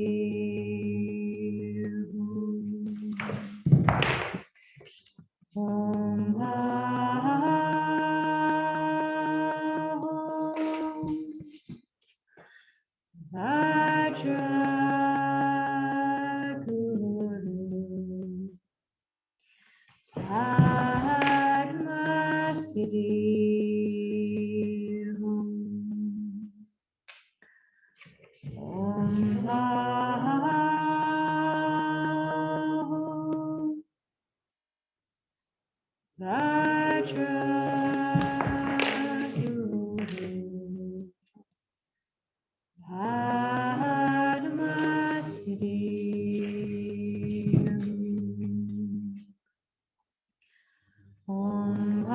Hum Vajra Guru Padma Siddhi Hum Vajra Guru Padma Siddhi Om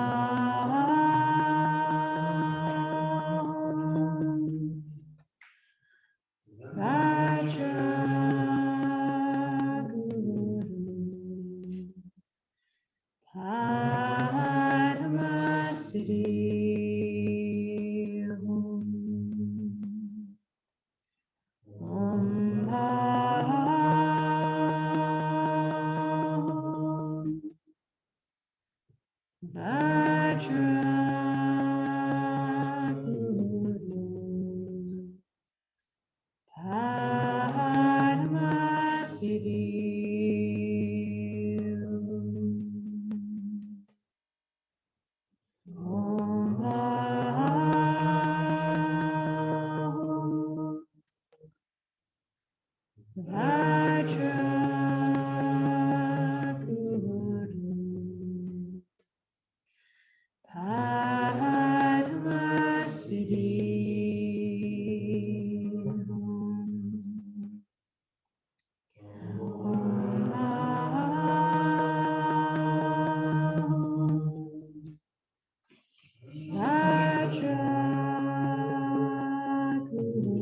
Vajra Guru Padma Siddhi Om Vajra Guru Padma Siddhi Om Vajra Guru Padma Siddhi Vajra Guru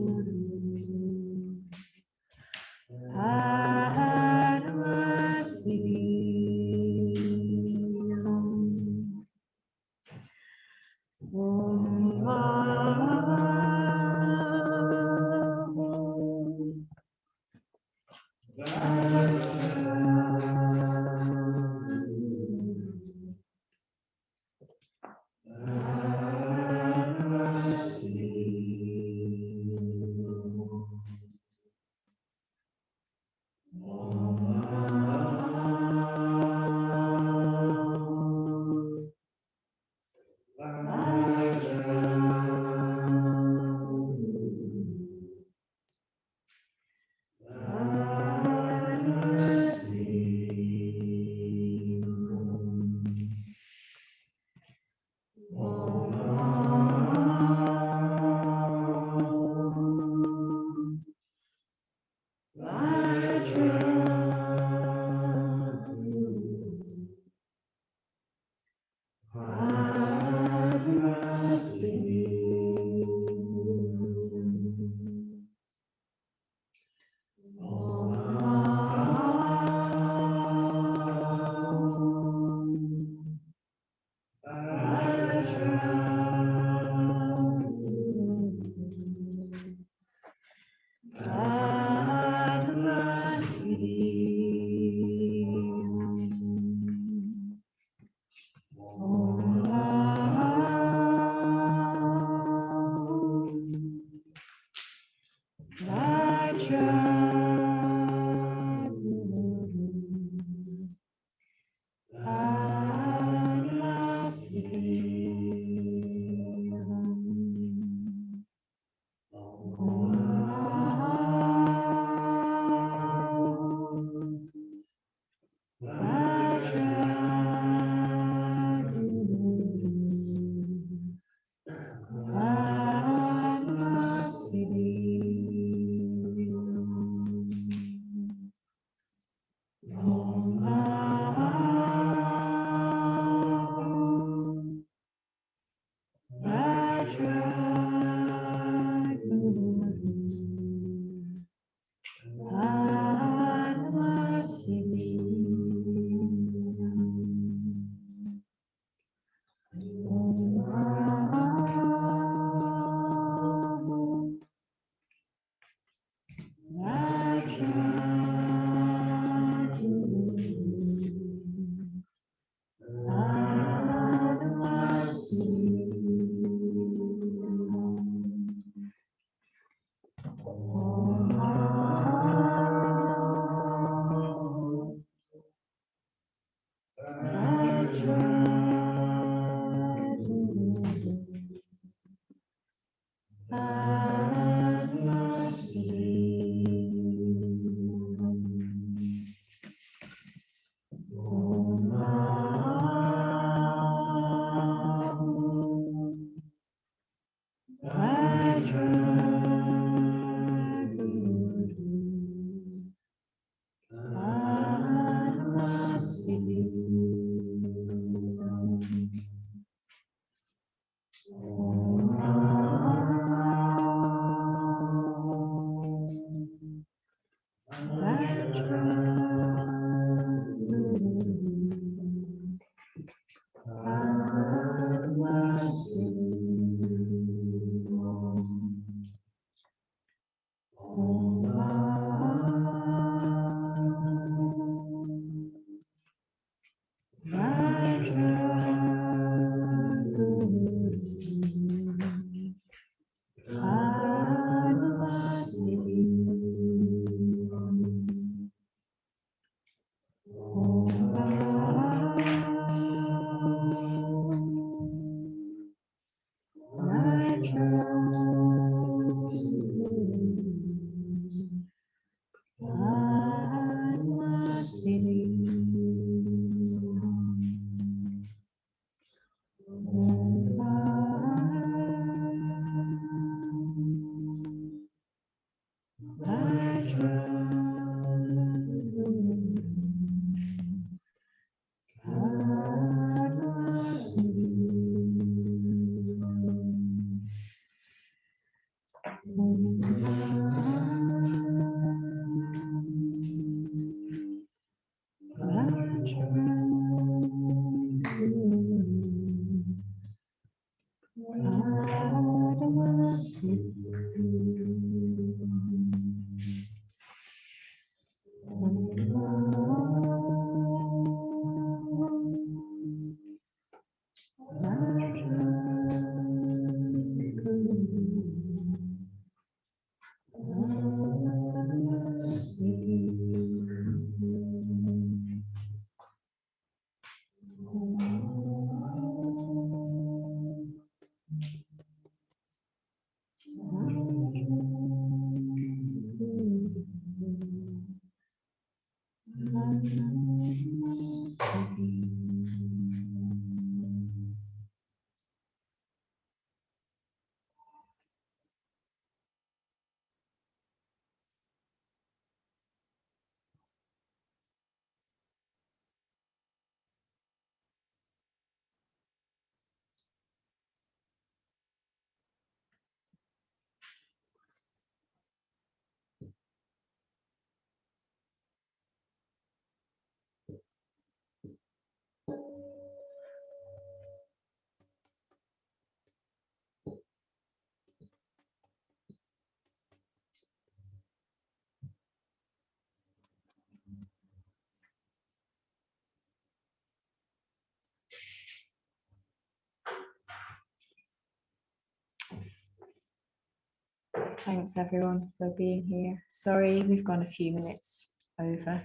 Thanks everyone for being here. Sorry, we've gone a few minutes over.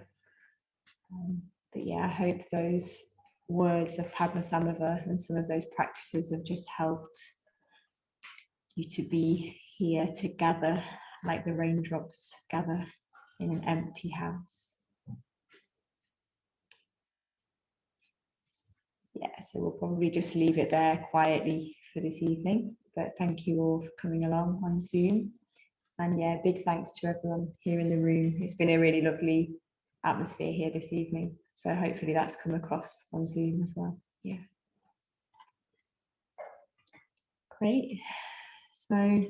But yeah, I hope those words of Padmasambhava and some of those practices have just helped you to be here to gather like the raindrops gather in an empty house. Yeah, so we'll probably just leave it there quietly for this evening, but thank you all for coming along on Zoom. And yeah, big thanks to everyone here in the room. It's been a really lovely atmosphere here this evening. So hopefully that's come across on Zoom as well. Yeah. Great. So